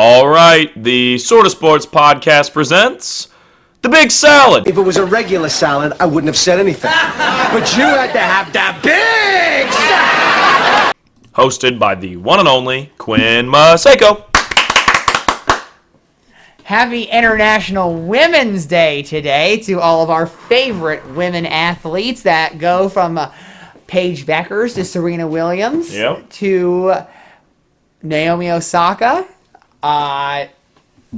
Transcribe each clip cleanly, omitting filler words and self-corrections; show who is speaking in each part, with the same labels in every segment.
Speaker 1: All right, the Sort of Sports podcast presents The Big Salad.
Speaker 2: If it was a regular salad, I wouldn't have said anything. But you had to have the big salad!
Speaker 1: Hosted by the one and only Quinn Maseko.
Speaker 3: Happy International Women's Day today to all of our favorite women athletes that go from Paige Beckers to Serena Williams to Naomi Osaka. How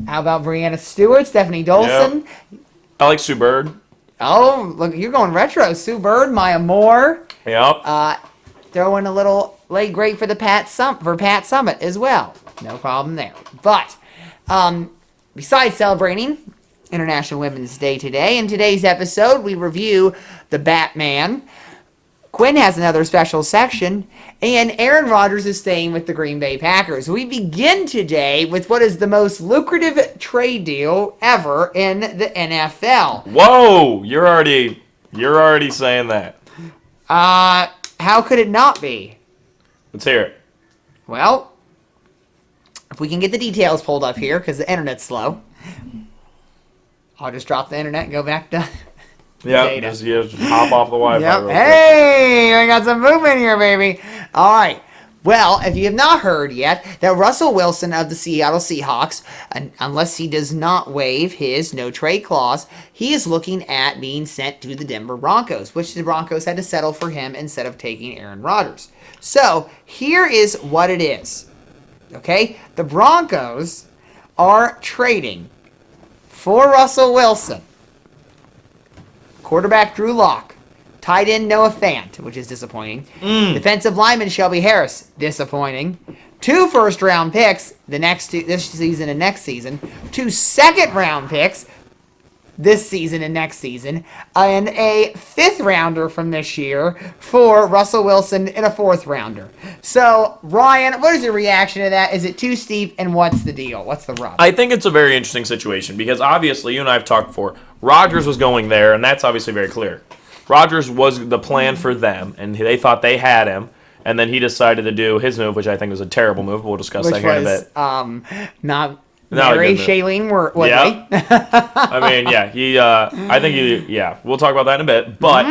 Speaker 3: about Brianna Stewart, Stephanie Dolson?
Speaker 1: Yep. I like Sue Bird.
Speaker 3: Oh, look, you're going retro. Sue Bird, Maya Moore.
Speaker 1: Yep.
Speaker 3: Throw in a little late great for Pat Summitt as well. No problem there. But besides celebrating International Women's Day today, in today's episode we review the Batman. Quinn has another special section, and Aaron Rodgers is staying with the Green Bay Packers. We begin today with what is the most lucrative trade deal ever in the NFL.
Speaker 1: Whoa, you're already saying that.
Speaker 3: How could it not be?
Speaker 1: Let's hear it.
Speaker 3: Well, if we can get the details pulled up here, because the internet's slow. I'll just drop the internet and go back to
Speaker 1: just hop off the Wi-Fi.
Speaker 3: Yep. Hey, I got some movement here, baby. All right. Well, if you have not heard yet, that Russell Wilson of the Seattle Seahawks, unless he does not waive his no-trade clause, he is looking at being sent to the Denver Broncos, which the Broncos had to settle for him instead of taking Aaron Rodgers. So, here is what it is. Okay? The Broncos are trading for Russell Wilson, quarterback Drew Lock, tight end Noah Fant, which is disappointing. Defensive lineman Shelby Harris, disappointing. 2 first-round picks this season and next season. 2 second-round picks this season and next season. And a 5th-rounder from this year for Russell Wilson and a 4th-rounder. So, Ryan, what is your reaction to that? Is it too steep, and what's the deal? What's the rub?
Speaker 1: I think it's a very interesting situation because obviously, you and I have talked before, Rodgers was going there, and that's obviously very clear. Rodgers was the plan for them, and they thought they had him, and then he decided to do his move, which I think was a terrible move. We'll discuss that here in a bit.
Speaker 3: Not Mary Shailene Woodley.
Speaker 1: Yeah. I mean, we'll talk about that in a bit. But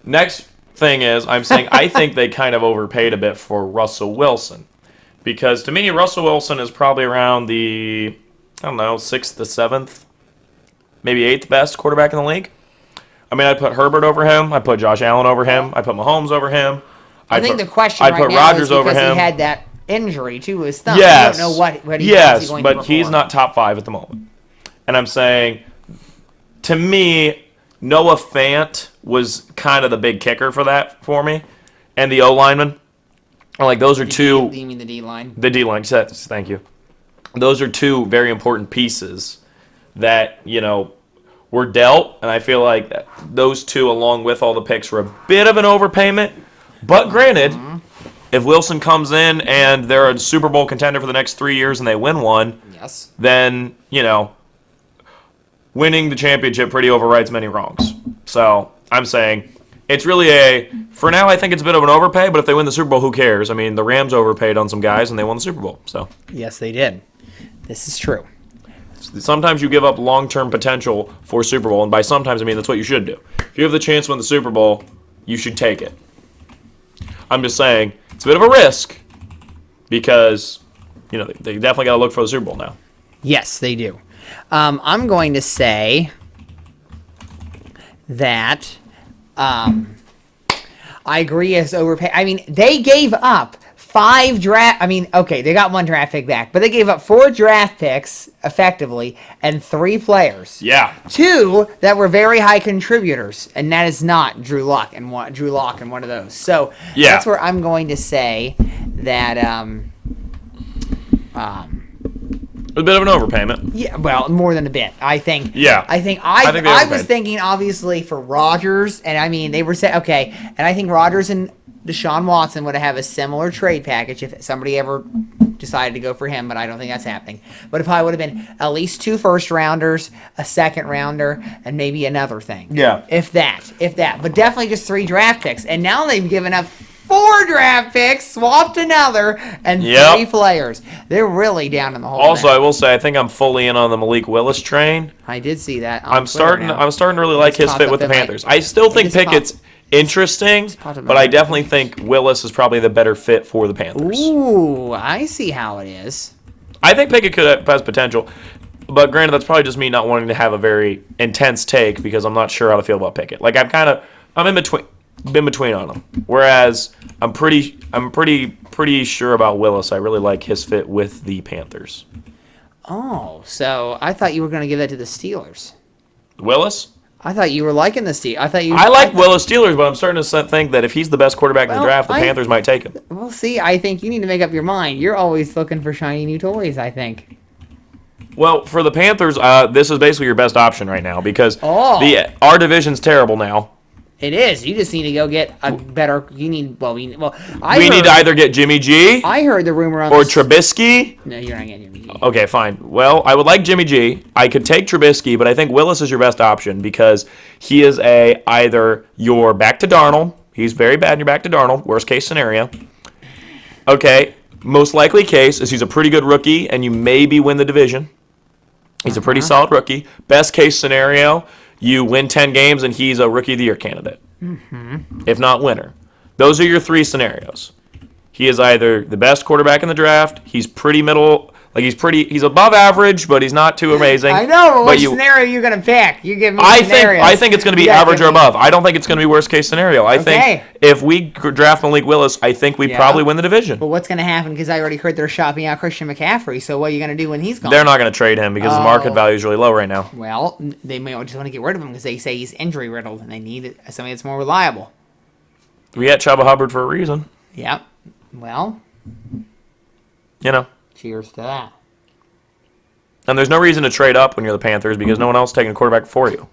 Speaker 1: next thing is, I'm saying I think they kind of overpaid a bit for Russell Wilson. Because to me, Russell Wilson is probably around the, 6th to 7th, maybe 8th best quarterback in the league. I mean, I'd put Herbert over him. I'd put Josh Allen over him. I'd put Mahomes over him.
Speaker 3: I think the question right now
Speaker 1: Rodgers
Speaker 3: is because
Speaker 1: over him.
Speaker 3: He had that injury to his thumb.
Speaker 1: Yes.
Speaker 3: I don't know what he's going to perform.
Speaker 1: But he's not top 5 at the moment. And I'm saying, to me, Noah Fant was kind of the big kicker for me. And the O-lineman. Like, those are two.
Speaker 3: You mean the D-line?
Speaker 1: The D-line, thank you. Those are 2 very important pieces that, were dealt, and I feel like those 2, along with all the picks, were a bit of an overpayment. But granted, if Wilson comes in and they're a Super Bowl contender for the next 3 years and they win one, then, winning the championship pretty overrides many wrongs. So I'm saying it's really for now, I think it's a bit of an overpay, but if they win the Super Bowl, who cares? I mean, the Rams overpaid on some guys and they won the Super Bowl. So
Speaker 3: yes, they did. This is true.
Speaker 1: Sometimes you give up long-term potential for Super Bowl, and by sometimes I mean that's what you should do. If you have the chance to win the Super Bowl, you should take it. I'm just saying it's a bit of a risk because they definitely got to look for the Super Bowl now.
Speaker 3: Yes, they do. I'm going to say that I agree as overpay. I mean, they gave up 5 draft. I mean, okay, they got 1 draft pick back, but they gave up 4 draft picks effectively and 3 players.
Speaker 1: Yeah,
Speaker 3: 2 that were very high contributors, and that is not Drew Lock and one of those. So that's where I'm going to say that
Speaker 1: a bit of an overpayment.
Speaker 3: Yeah, well, more than a bit, I think.
Speaker 1: Yeah,
Speaker 3: I was thinking obviously for Rodgers, and I mean they were saying okay, and I think Rodgers and Deshaun Watson would have a similar trade package if somebody ever decided to go for him, but I don't think that's happening. But if I would have been at least 2 first-rounders, a second-rounder, and maybe another thing.
Speaker 1: Yeah.
Speaker 3: If that. But definitely just 3 draft picks. And now they've given up 4 draft picks, swapped another, and 3 players. They're really down in the hole.
Speaker 1: Also,
Speaker 3: now.
Speaker 1: I will say I think I'm fully in on the Malik Willis train.
Speaker 3: I did see that.
Speaker 1: I'm starting to really like his fit with the Panthers. I still think Pickett's interesting, but I definitely think Willis is probably the better fit for the Panthers.
Speaker 3: Ooh, I see how it is.
Speaker 1: I think Pickett has potential, but granted, that's probably just me not wanting to have a very intense take because I'm not sure how to feel about Pickett. Like I'm in between on him. Whereas I'm pretty sure about Willis. I really like his fit with the Panthers.
Speaker 3: Oh, so I thought you were going to give that to the Steelers.
Speaker 1: Willis?
Speaker 3: I thought you were liking the Steelers.
Speaker 1: I like Willis Steelers, but I'm starting to think that if he's the best quarterback in the draft, the Panthers might take him.
Speaker 3: Well, see, I think you need to make up your mind. You're always looking for shiny new toys, I think.
Speaker 1: Well, for the Panthers, this is basically your best option right now because our division's terrible now.
Speaker 3: It is. You just need to go get a better. You need. We need to
Speaker 1: either get Jimmy G.
Speaker 3: I heard the rumor on
Speaker 1: Trubisky.
Speaker 3: No, you're not getting Jimmy G.
Speaker 1: Okay, fine. Well, I would like Jimmy G. I could take Trubisky, but I think Willis is your best option because he is either your back to Darnold. He's very bad in your back to Darnold. Worst case scenario. Okay, most likely case is he's a pretty good rookie, and you maybe win the division. He's a pretty solid rookie. Best case scenario. You win 10 games, and he's a Rookie of the Year candidate. If not winner. Those are your 3 scenarios. He is either the best quarterback in the draft, he's pretty middle, he's above average, but he's not too amazing.
Speaker 3: I know, but what scenario are you going to pick? You give me scenarios.
Speaker 1: I think it's going to be average or above. I don't think it's going to be worst case scenario. I think if we draft Malik Willis, I think we probably win the division.
Speaker 3: But what's going to happen? Because I already heard they're shopping out Christian McCaffrey, so what are you going to do when he's gone?
Speaker 1: They're not going to trade him because his market value is really low right now.
Speaker 3: Well, they may just want to get rid of him because they say he's injury riddled and they need somebody that's more reliable.
Speaker 1: We had Chuba Hubbard for a reason.
Speaker 3: Yep. Well, cheers to that.
Speaker 1: And there's no reason to trade up when you're the Panthers because no one else is taking a quarterback for you.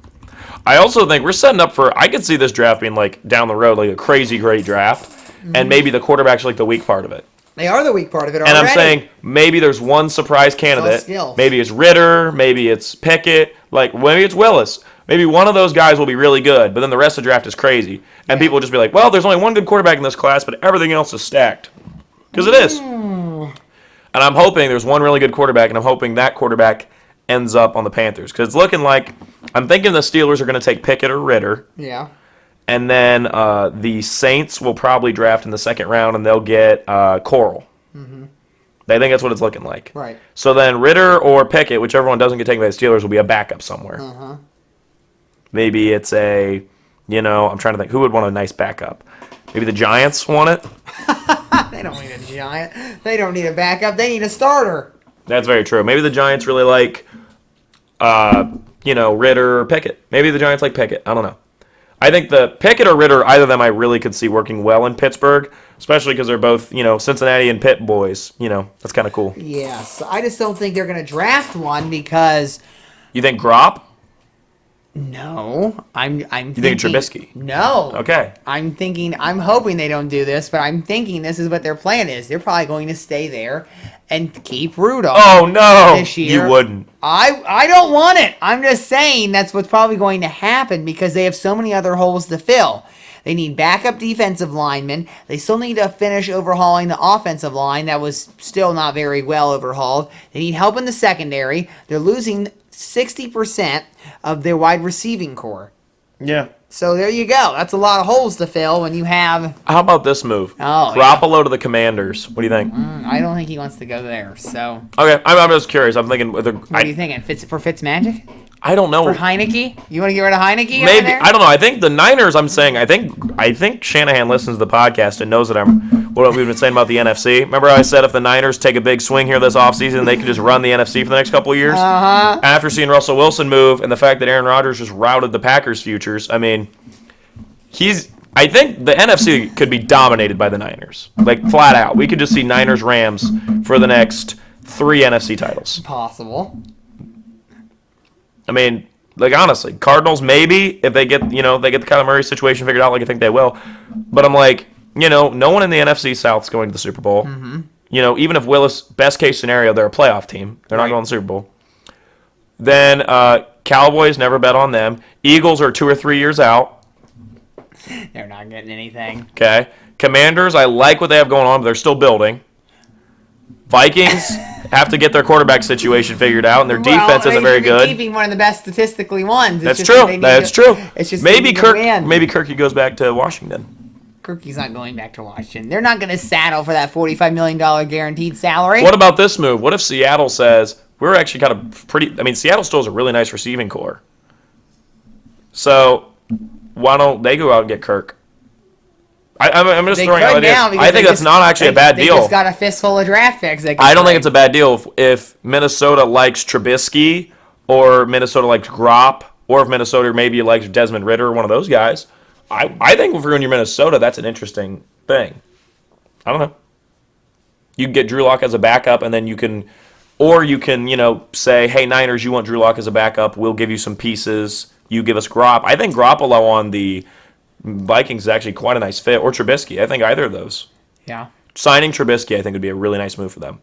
Speaker 1: I also think we're setting up for, I could see this draft being like down the road, like a crazy great draft, and maybe the quarterback's like the weak part of it.
Speaker 3: They are the weak part of it already.
Speaker 1: And I'm saying maybe there's one surprise candidate. Maybe it's Ritter, maybe it's Pickett, maybe it's Willis. Maybe one of those guys will be really good, but then the rest of the draft is crazy. And people will just be like, well, there's only one good quarterback in this class, but everything else is stacked. Because it is. And I'm hoping there's one really good quarterback, and I'm hoping that quarterback ends up on the Panthers. Because it's looking like, I'm thinking the Steelers are going to take Pickett or Ritter.
Speaker 3: Yeah.
Speaker 1: And then the Saints will probably draft in the second round, and they'll get Coral. Mm-hmm. I think that's what it's looking like.
Speaker 3: Right.
Speaker 1: So then Ritter or Pickett, whichever one doesn't get taken by the Steelers, will be a backup somewhere.
Speaker 3: Uh-huh.
Speaker 1: Maybe it's I'm trying to think, who would want a nice backup? Maybe the Giants want it?
Speaker 3: They don't need a giant. They don't need a backup. They need a starter.
Speaker 1: That's very true. Maybe the Giants really like, Ritter or Pickett. Maybe the Giants like Pickett. I don't know. I think the Pickett or Ritter, either of them I really could see working well in Pittsburgh, especially because they're both, Cincinnati and Pitt boys. That's kind of cool.
Speaker 3: Yes. I just don't think they're going to draft one because...
Speaker 1: You think Gropp?
Speaker 3: No, I'm thinking...
Speaker 1: You think Trubisky?
Speaker 3: No.
Speaker 1: Okay.
Speaker 3: I'm hoping they don't do this, but I'm thinking this is what their plan is. They're probably going to stay there and keep Rudolph.
Speaker 1: Oh, no.
Speaker 3: This year.
Speaker 1: You wouldn't.
Speaker 3: I don't want it. I'm just saying that's what's probably going to happen because they have so many other holes to fill. They need backup defensive linemen. They still need to finish overhauling the offensive line that was still not very well overhauled. They need help in the secondary. They're losing 60% of their wide receiving core.
Speaker 1: Yeah.
Speaker 3: So there you go. That's a lot of holes to fill when you have...
Speaker 1: How about this move? Garoppolo to the Commanders. What do you think?
Speaker 3: I don't think he wants to go there, so...
Speaker 1: Okay, I'm just curious. I'm thinking...
Speaker 3: What are you thinking? For Fitzmagic?
Speaker 1: I don't know.
Speaker 3: For Heineke? You want to get rid of Heineke?
Speaker 1: Maybe. I don't know. I think the Niners, I think Shanahan listens to the podcast and knows that what we've been saying about the NFC. Remember how I said if the Niners take a big swing here this offseason, they can just run the NFC for the next couple of years?
Speaker 3: Uh-huh.
Speaker 1: After seeing Russell Wilson move and the fact that Aaron Rodgers just routed the Packers' futures, I think the NFC could be dominated by the Niners. Flat out. We could just see Niners-Rams for the next 3 NFC titles.
Speaker 3: Possible.
Speaker 1: Honestly, Cardinals maybe if they get the Kyler Murray situation figured out like I think they will. But I'm no one in the NFC South is going to the Super Bowl. Mm-hmm. Even if Willis, best case scenario, they're a playoff team. They're not going to the Super Bowl. Then Cowboys, never bet on them. Eagles are 2 or 3 years out.
Speaker 3: They're not getting anything.
Speaker 1: Okay. Commanders, I like what they have going on, but they're still building. Vikings have to get their quarterback situation figured out, and their defense isn't very good.
Speaker 3: Keeping one of the best statistically ones.
Speaker 1: That's true. That's true.
Speaker 3: It's just
Speaker 1: maybe Kirky goes back to Washington.
Speaker 3: Kirky's not going back to Washington. They're not going to saddle for that $45 million guaranteed salary.
Speaker 1: What about this move? What if Seattle says, we're actually kind of pretty... I mean, Seattle still has a really nice receiving core. So, why don't they go out and get Kirk? I'm just throwing out ideas. I think that's not actually a bad deal.
Speaker 3: They just got a fistful of draft picks.
Speaker 1: I don't think it's a bad deal if Minnesota likes Trubisky or Minnesota likes Gropp or if Minnesota maybe likes Desmond Ridder, one of those guys. I think if you're in your Minnesota, that's an interesting thing. I don't know. You can get Drew Lock as a backup, and then you can say, hey, Niners, you want Drew Lock as a backup? We'll give you some pieces. You give us Gropp. I think Garoppolo on the Vikings is actually quite a nice fit, or Trubisky. I think either of those.
Speaker 3: Yeah.
Speaker 1: Signing Trubisky, I think, would be a really nice move for them.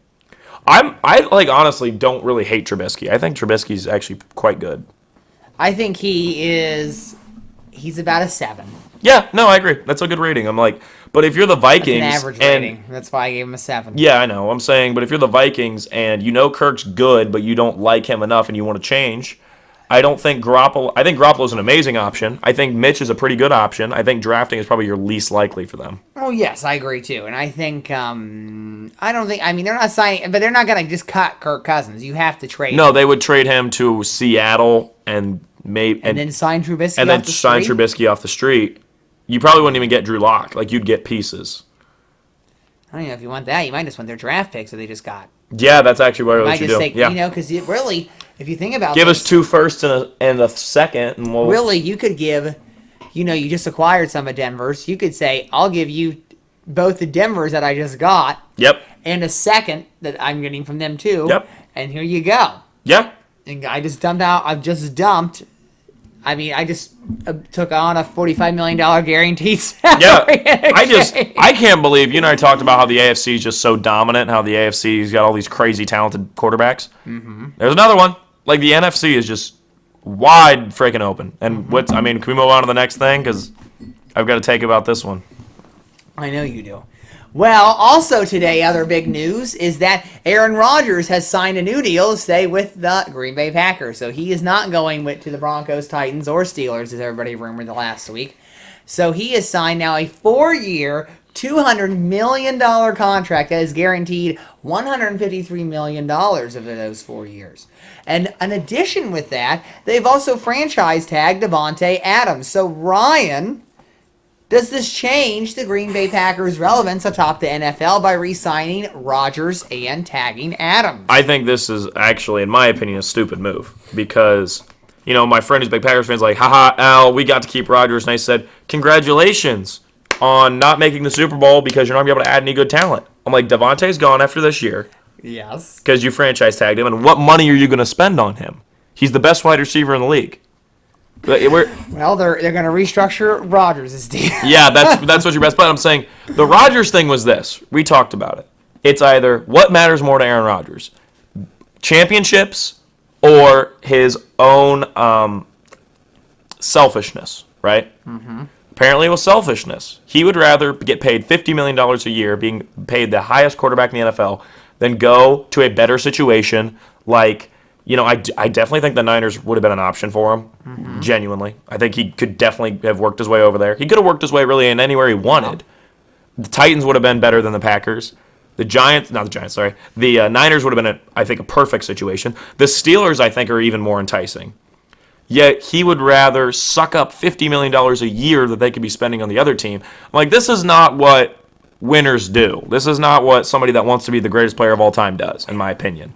Speaker 1: I honestly don't really hate Trubisky. I think Trubisky's actually quite good.
Speaker 3: I think he's about a 7.
Speaker 1: Yeah, no, I agree. That's a good rating. I'm like, but if you're the Vikings,
Speaker 3: that's an average rating. That's why I gave him a 7.
Speaker 1: Yeah, I know. I'm saying, but if you're the Vikings and you know Kirk's good, but you don't like him enough and you want to change, I think Garoppolo's an amazing option. I think Mitch is a pretty good option. I think drafting is probably your least likely for them.
Speaker 3: Oh, yes, I agree, too. And I think, they're not signing, but they're not going to just cut Kirk Cousins. You have to trade him.
Speaker 1: They would trade him to Seattle and
Speaker 3: then sign Trubisky
Speaker 1: and then sign Trubisky off the street. You probably wouldn't even get Drew Lock. Like, you'd get pieces.
Speaker 3: I don't know if you want that. You might just want their draft picks that they just got.
Speaker 1: Yeah, that's actually what you do.
Speaker 3: Because really, if you think about
Speaker 1: give us 2 firsts and a second, and we'll...
Speaker 3: Really, you could give, you just acquired some of Denver's. You could say, I'll give you both the Denver's that I just got.
Speaker 1: Yep.
Speaker 3: And a second that I'm getting from them, too.
Speaker 1: Yep.
Speaker 3: And here you go.
Speaker 1: Yeah.
Speaker 3: And I just dumped I just took on a $45 million guaranteed salary.
Speaker 1: Yeah, I can't believe, you and I talked about how the AFC is just so dominant, how the AFC's got all these crazy talented quarterbacks. Mm-hmm. There's another one. Like, the NFC is just wide freaking open. And can we move on to the next thing? Because I've got to take about this one.
Speaker 3: I know you do. Well, also today, other big news is that Aaron Rodgers has signed a new deal to stay with the Green Bay Packers. So he is not going to the Broncos, Titans, or Steelers, as everybody rumored the last week. So he has signed now a 4-year, $200 million contract that is guaranteed $153 million over those 4 years. And in addition with that, they've also franchise tagged Davante Adams. So Ryan... does this change the Green Bay Packers' relevance atop the NFL by re-signing Rodgers and tagging Adams?
Speaker 1: I think this is actually, in my opinion, a stupid move because, my friend who's a big Packers fan is like, haha, Al, we got to keep Rodgers. And I said, congratulations on not making the Super Bowl because you're not going to be able to add any good talent. I'm like, Davante's gone after this year.
Speaker 3: Yes.
Speaker 1: Because you franchise tagged him, and what money are you going to spend on him? He's the best wide receiver in the league.
Speaker 3: Well, they're going to restructure Rodgers' deal.
Speaker 1: Yeah, that's what your best bet. I'm saying the Rodgers thing was this. We talked about it. It's either what matters more to Aaron Rodgers, championships or his own selfishness, right? Mm-hmm. Apparently it was selfishness. He would rather get paid $50 million a year, being paid the highest quarterback in the NFL, than go to a better situation like... I definitely think the Niners would have been an option for him, genuinely. I think he could definitely have worked his way over there. He could have worked his way really in anywhere he wanted. The Titans would have been better than the Packers. The Niners would have been, I think, a perfect situation. The Steelers, I think, are even more enticing. Yet he would rather suck up $50 million a year that they could be spending on the other team. I'm like, this is not what winners do. This is not what somebody that wants to be the greatest player of all time does, in my opinion.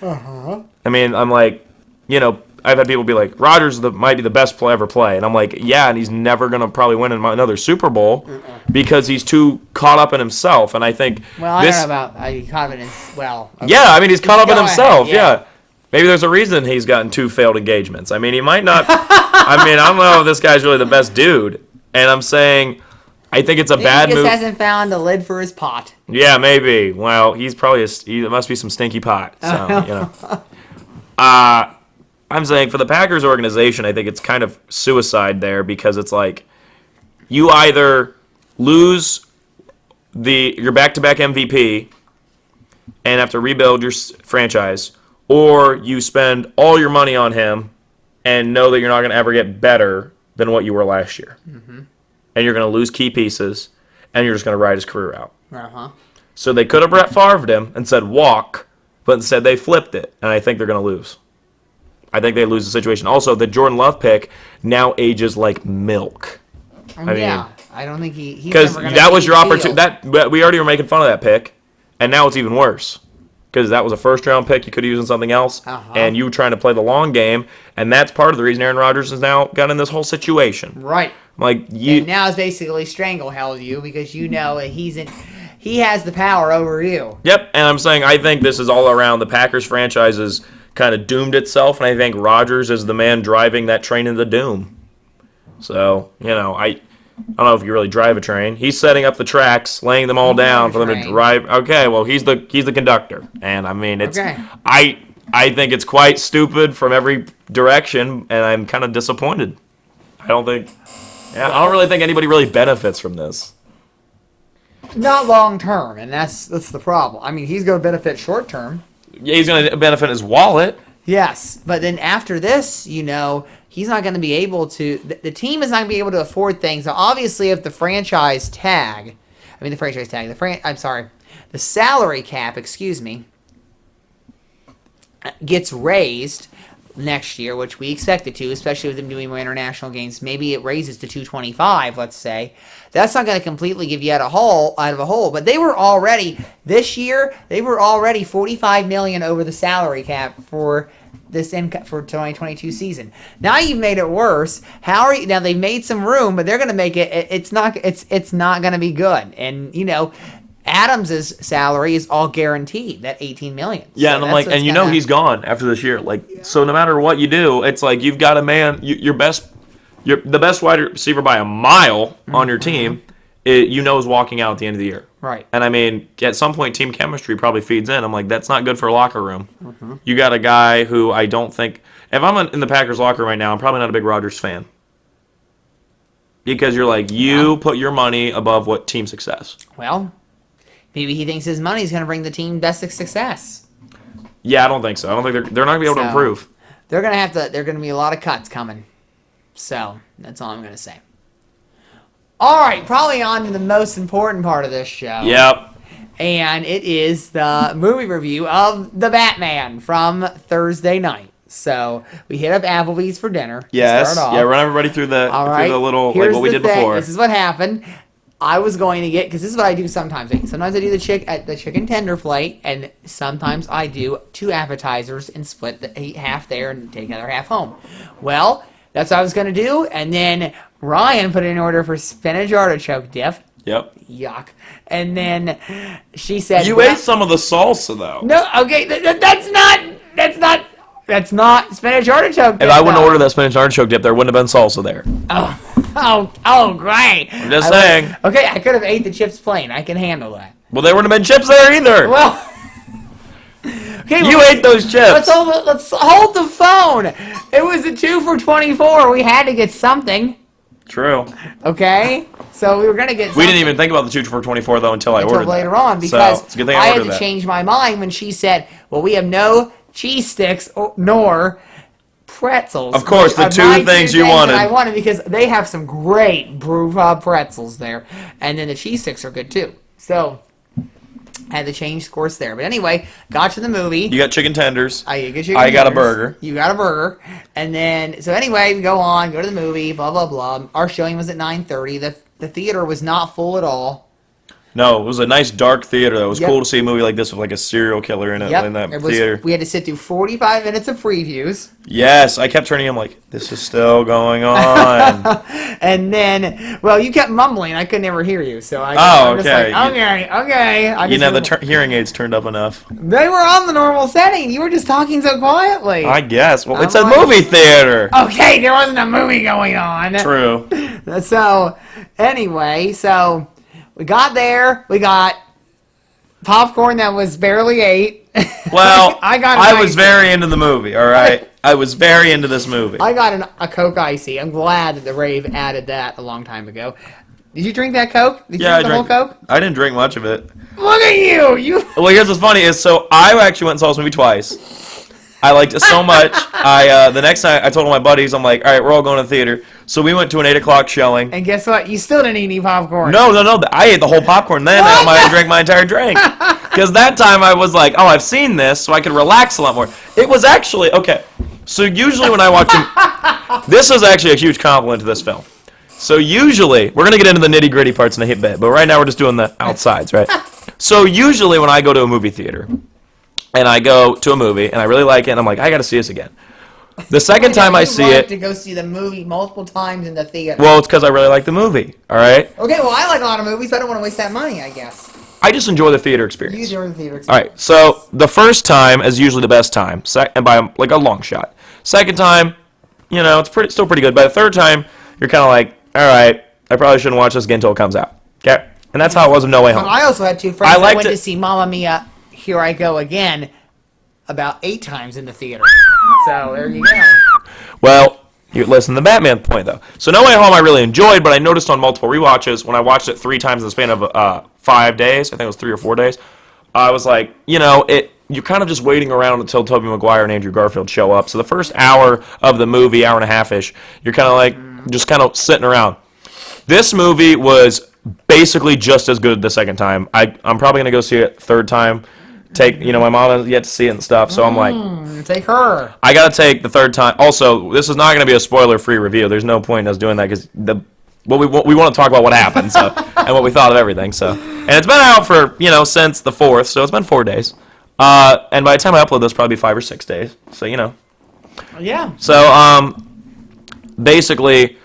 Speaker 1: Uh-huh. I'm like, I've had people be like, Rodgers might be the best player ever play. And I'm like, yeah, and he's never going to probably win another Super Bowl because he's too caught up in himself. And I think
Speaker 3: I don't know about caught up in okay.
Speaker 1: Yeah, he's caught up in himself, yeah. Maybe there's a reason he's gotten 2 failed engagements. He might not, I don't know if this guy's really the best dude. And I'm saying... I think it's a bad move.
Speaker 3: He just hasn't found the lid for his pot.
Speaker 1: Yeah, maybe. Well, he's probably it must be some stinky pot. So, I'm saying for the Packers organization, I think it's kind of suicide there because it's like you either lose your back-to-back MVP and have to rebuild your franchise, or you spend all your money on him and know that you're not going to ever get better than what you were last year. Mm-hmm. And you're going to lose key pieces, and you're just going to ride his career out.
Speaker 3: Uh-huh.
Speaker 1: So they could have Brett Favre'd him and said walk, but instead they flipped it, and I think they're going to lose. I think they lose the situation. Also, the Jordan Love pick now ages like milk.
Speaker 3: I don't think he's
Speaker 1: because
Speaker 3: never gonna
Speaker 1: that was your
Speaker 3: see
Speaker 1: opportunity. That we already were making fun of that pick, and now it's even worse because that was a first-round pick you could have used in something else, and you were trying to play the long game, and that's part of the reason Aaron Rodgers has now got in this whole situation.
Speaker 3: Right.
Speaker 1: And
Speaker 3: now it's basically strangleheld you because you know that he has the power over you.
Speaker 1: Yep, and I'm saying I think this is all around the Packers franchise is kind of doomed itself, and I think Rodgers is the man driving that train into doom. So, I don't know if you really drive a train. He's setting up the tracks, laying them all down for them to drive. Okay, well, he's the conductor. And, it's I think it's quite stupid from every direction, and I'm kind of disappointed. I don't really think anybody really benefits from this.
Speaker 3: Not long term, and that's the problem. He's going to benefit short term.
Speaker 1: Yeah, he's going to benefit his wallet.
Speaker 3: Yes, but then after this, he's not going to be able to. The team is not going to be able to afford things. So obviously, if the salary cap, gets raised next year, which we expect it to, especially with them doing more international games. Maybe it raises to 225, let's say. That's not going to completely give you out of a hole. But they were already this year. They were already $45 million over the salary cap for this for 2022 season. Now you've made it worse. Now they've made some room, but they're going to make it. It's not going to be good. And Adams' salary is all guaranteed, that $18 million.
Speaker 1: Yeah, so and and he's gone after this year. So no matter what you do, it's like you've got a man, you're the best wide receiver by a mile on your team, is walking out at the end of the year.
Speaker 3: Right.
Speaker 1: And at some point, team chemistry probably feeds in. I'm like, that's not good for a locker room. Mm-hmm. You got a guy who I don't think, if I'm in the Packers locker room right now, I'm probably not a big Rodgers fan. Because you're like, put your money above what team success.
Speaker 3: Well, maybe he thinks his money is going to bring the team best success.
Speaker 1: Yeah, I don't think so. I don't think they're not going to be able to improve.
Speaker 3: They're going to be a lot of cuts coming. So, that's all I'm going to say. All right, probably on to the most important part of this show.
Speaker 1: Yep.
Speaker 3: And it is the movie review of The Batman from Thursday night. So, we hit up Applebee's for dinner.
Speaker 1: Yes. Yeah, run everybody through the little, what we did before.
Speaker 3: This is what happened. I was going to get, because this is what I do sometimes. Sometimes I do the chicken tender plate, and sometimes I do 2 appetizers and split the half there and take the other half home. Well, that's what I was going to do, and then Ryan put in an order for spinach artichoke dip.
Speaker 1: Yep.
Speaker 3: Yuck. And then she said...
Speaker 1: You ate some of the salsa, though.
Speaker 3: No, okay, that's not spinach artichoke dip.
Speaker 1: If I wouldn't order that spinach artichoke dip, there wouldn't have been salsa there.
Speaker 3: Oh, great.
Speaker 1: I'm just saying.
Speaker 3: Okay, I could have ate the chips plain. I can handle that.
Speaker 1: Well, there wouldn't have been chips there either.
Speaker 3: Well... Okay,
Speaker 1: you ate those chips.
Speaker 3: Let's hold the phone. It was a 2 for $24. We had to get something.
Speaker 1: True.
Speaker 3: Okay, so we were gonna get something.
Speaker 1: We didn't even think about the 2 for $24 though until I ordered
Speaker 3: later on, because
Speaker 1: so, it's a good thing
Speaker 3: I had to change my mind when she said, "Well, we have no cheese sticks nor pretzels."
Speaker 1: Of course, the two things you wanted.
Speaker 3: I wanted because they have some great brewpub pretzels there, and then the cheese sticks are good too. So. I had to change course there. But anyway, got to the movie.
Speaker 1: You got chicken tenders.
Speaker 3: I
Speaker 1: got a burger.
Speaker 3: You got a burger. And then, so anyway, we go to the movie, blah, blah, blah. Our showing was at 9:30. The theater was not full at all.
Speaker 1: No, it was a nice dark theater. It was cool to see a movie like this with like a serial killer in it in that theater.
Speaker 3: We had to sit through 45 minutes of previews.
Speaker 1: Yes, I kept turning. I'm like, this is still going on.
Speaker 3: And then, well, you kept mumbling. I could never hear you, so I was
Speaker 1: okay.
Speaker 3: Like, okay.
Speaker 1: You know, the hearing aids turned up enough.
Speaker 3: They were on the normal setting. You were just talking so quietly.
Speaker 1: I guess. Well, it's a movie theater.
Speaker 3: Okay, there wasn't a movie going on.
Speaker 1: True.
Speaker 3: So, anyway, we got there. We got popcorn that was barely ate.
Speaker 1: Well, I was very into the movie, all right? I was very into this movie.
Speaker 3: I got a Coke Icy. I'm glad that the Rave added that a long time ago. Did you drink that Coke? Did you
Speaker 1: Yeah,
Speaker 3: drink the whole Coke?
Speaker 1: I didn't drink much of it.
Speaker 3: Look at you! You.
Speaker 1: Well, here's what's funny is, so I actually went and saw this movie twice. I liked it so much. The next night I told all my buddies, I'm like, all right, we're all going to the theater. So we went to an 8 o'clock showing.
Speaker 3: And guess what? You still didn't eat any popcorn.
Speaker 1: No. I ate the whole popcorn then. I drank my entire drink. Because that time I was like, oh, I've seen this, so I could relax a lot more. It was actually, okay. So usually when I watch this is actually a huge compliment to this film. So usually, we're going to get into the nitty-gritty parts in a bit, but right now we're just doing the outsides, right? So usually when I go to a movie theater, and I go to a movie, and I really like it, and I'm like, I got to see this again. The second time I see it...
Speaker 3: to go see the movie multiple times in the theater.
Speaker 1: Well, it's because I really like the movie, all right?
Speaker 3: Okay, well, I like a lot of movies, but I don't want to waste that money, I guess.
Speaker 1: I just enjoy the theater experience.
Speaker 3: You enjoy the theater experience.
Speaker 1: All right, so the first time is usually the best time, and by like a long shot. Second time, it's still pretty good. By the third time, you're kind of like, all right, I probably shouldn't watch this again until it comes out. Okay? And that's how it was with No Way Home.
Speaker 3: Well, I also had two friends that went to see Mamma Mia, Here I Go Again about 8 times in the theater. So, there you go.
Speaker 1: Well, you listen to the Batman point, though. So No Way Home I really enjoyed, but I noticed on multiple rewatches, when I watched it 3 times in the span of 5 days, I think it was 3 or 4 days, I was like, you're kind of just waiting around until Tobey Maguire and Andrew Garfield show up. So the first hour of the movie, hour and a half-ish, you're kind of like, just kind of sitting around. This movie was basically just as good the second time. I'm probably going to go see it third time. My mom has yet to see it and stuff, so I'm like...
Speaker 3: Take her.
Speaker 1: I got to take the third time. Also, this is not going to be a spoiler-free review. There's no point in us doing that because we want to talk about what happened and what we thought of everything. So, and it's been out for, since the 4th, so it's been 4 days. And by the time I upload this, probably 5 or 6 days. So,
Speaker 3: Yeah.
Speaker 1: So, basically,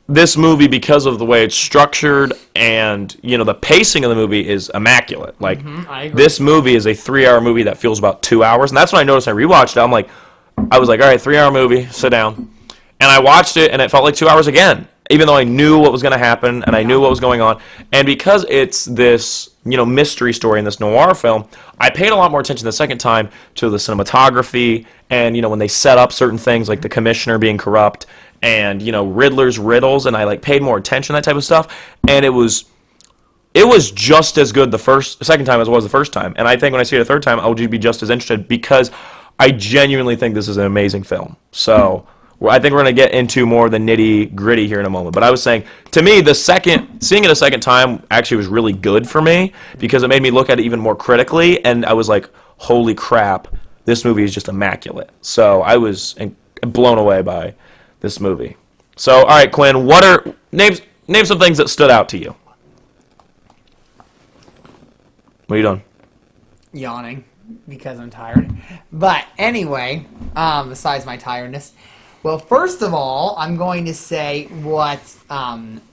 Speaker 1: this movie, because of the way it's structured and, the pacing of the movie is immaculate. Like,
Speaker 3: I agree.
Speaker 1: this movie is a 3-hour movie that feels about 2 hours. And that's when I noticed I rewatched it. I was like, all right, 3-hour movie, sit down. And I watched it, and it felt like 2 hours again, even though I knew what was going to happen and I knew what was going on. And because it's this, mystery story in this noir film, I paid a lot more attention the second time to the cinematography and, when they set up certain things like the commissioner being corrupt and, Riddler's riddles, and I paid more attention to that type of stuff. And it was just as good the second time as it was the first time. And I think when I see it a third time, I'll be just as interested because I genuinely think this is an amazing film. So I think we're going to get into more of the nitty-gritty here in a moment. But I was saying, to me, seeing it a second time actually was really good for me because it made me look at it even more critically, and I was like, holy crap, this movie is just immaculate. So I was blown away by this movie. So, all right, Quinn, name some things that stood out to you. What are you doing?
Speaker 3: Yawning because I'm tired. But anyway, besides my tiredness... Well, first of all, I'm going to say what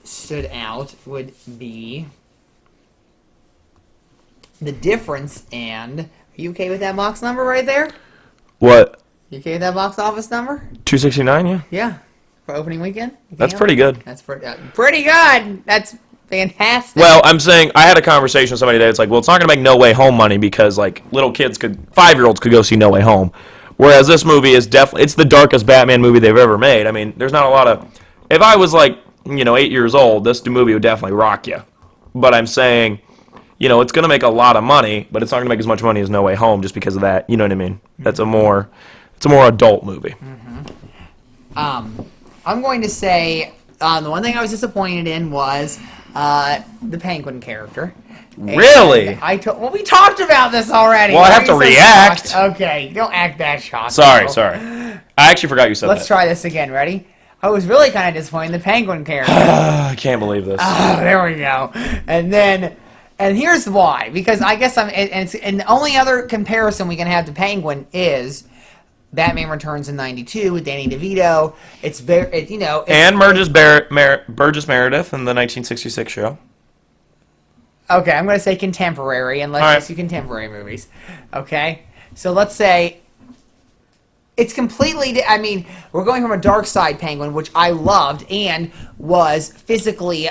Speaker 3: stood out would be the difference and... Are you okay with that box number right there?
Speaker 1: What?
Speaker 3: You okay with that box office number?
Speaker 1: 269, yeah.
Speaker 3: Yeah. For opening weekend?
Speaker 1: That's pretty good.
Speaker 3: That's pretty good. That's fantastic.
Speaker 1: Well, I'm saying, I had a conversation with somebody today. It's like, well, it's not going to make No Way Home money because, little kids 5-year-olds could go see No Way Home. Whereas this movie is definitely, it's the darkest Batman movie they've ever made. I mean, there's not a lot of, if I was 8 years old, this movie would definitely rock you. But I'm saying, it's going to make a lot of money, but it's not going to make as much money as No Way Home just because of that. You know what I mean? It's a more adult movie.
Speaker 3: Mm-hmm. I'm going to say, the one thing I was disappointed in was the Penguin character.
Speaker 1: Really?
Speaker 3: We talked about this already.
Speaker 1: Well, I have to react.
Speaker 3: Shocked? Okay, don't act that shocked.
Speaker 1: Sorry. I actually forgot you said that.
Speaker 3: Let's try this again. Ready? I was really kind of disappointed in the Penguin character.
Speaker 1: I can't believe this.
Speaker 3: There we go. And here's why. Because I guess and the only other comparison we can have to Penguin is Batman Returns in '92 with Danny DeVito. It's very,
Speaker 1: and Burgess Meredith in the 1966 show.
Speaker 3: Okay, I'm going to say contemporary, and let's just do contemporary movies. Okay? So let's say it's completely... we're going from a dark side Penguin, which I loved, and was physically...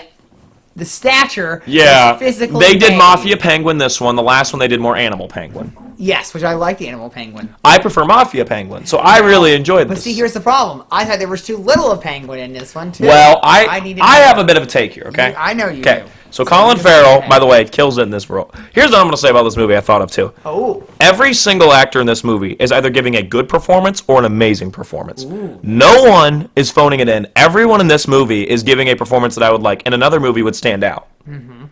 Speaker 3: The stature was physically...
Speaker 1: They did Mafia Penguin this one. The last one, they did more Animal Penguin.
Speaker 3: Yes, which I like the Animal Penguin.
Speaker 1: I prefer Mafia Penguin, so I really enjoyed this.
Speaker 3: But see, here's the problem. I thought there was too little of Penguin in this one, too.
Speaker 1: Well, I
Speaker 3: needed
Speaker 1: have
Speaker 3: more.
Speaker 1: a bit of a take here, okay?
Speaker 3: I know you
Speaker 1: Okay,
Speaker 3: do.
Speaker 1: so Colin Farrell, by the way, kills it in this role. Here's what I'm going to say about this movie I thought of, too.
Speaker 3: Oh.
Speaker 1: Every single actor in this movie is either giving a good performance or an amazing performance.
Speaker 3: Ooh.
Speaker 1: No one is phoning it in. Everyone in this movie is giving a performance that I would like, and another movie would stand out. Mm-hmm.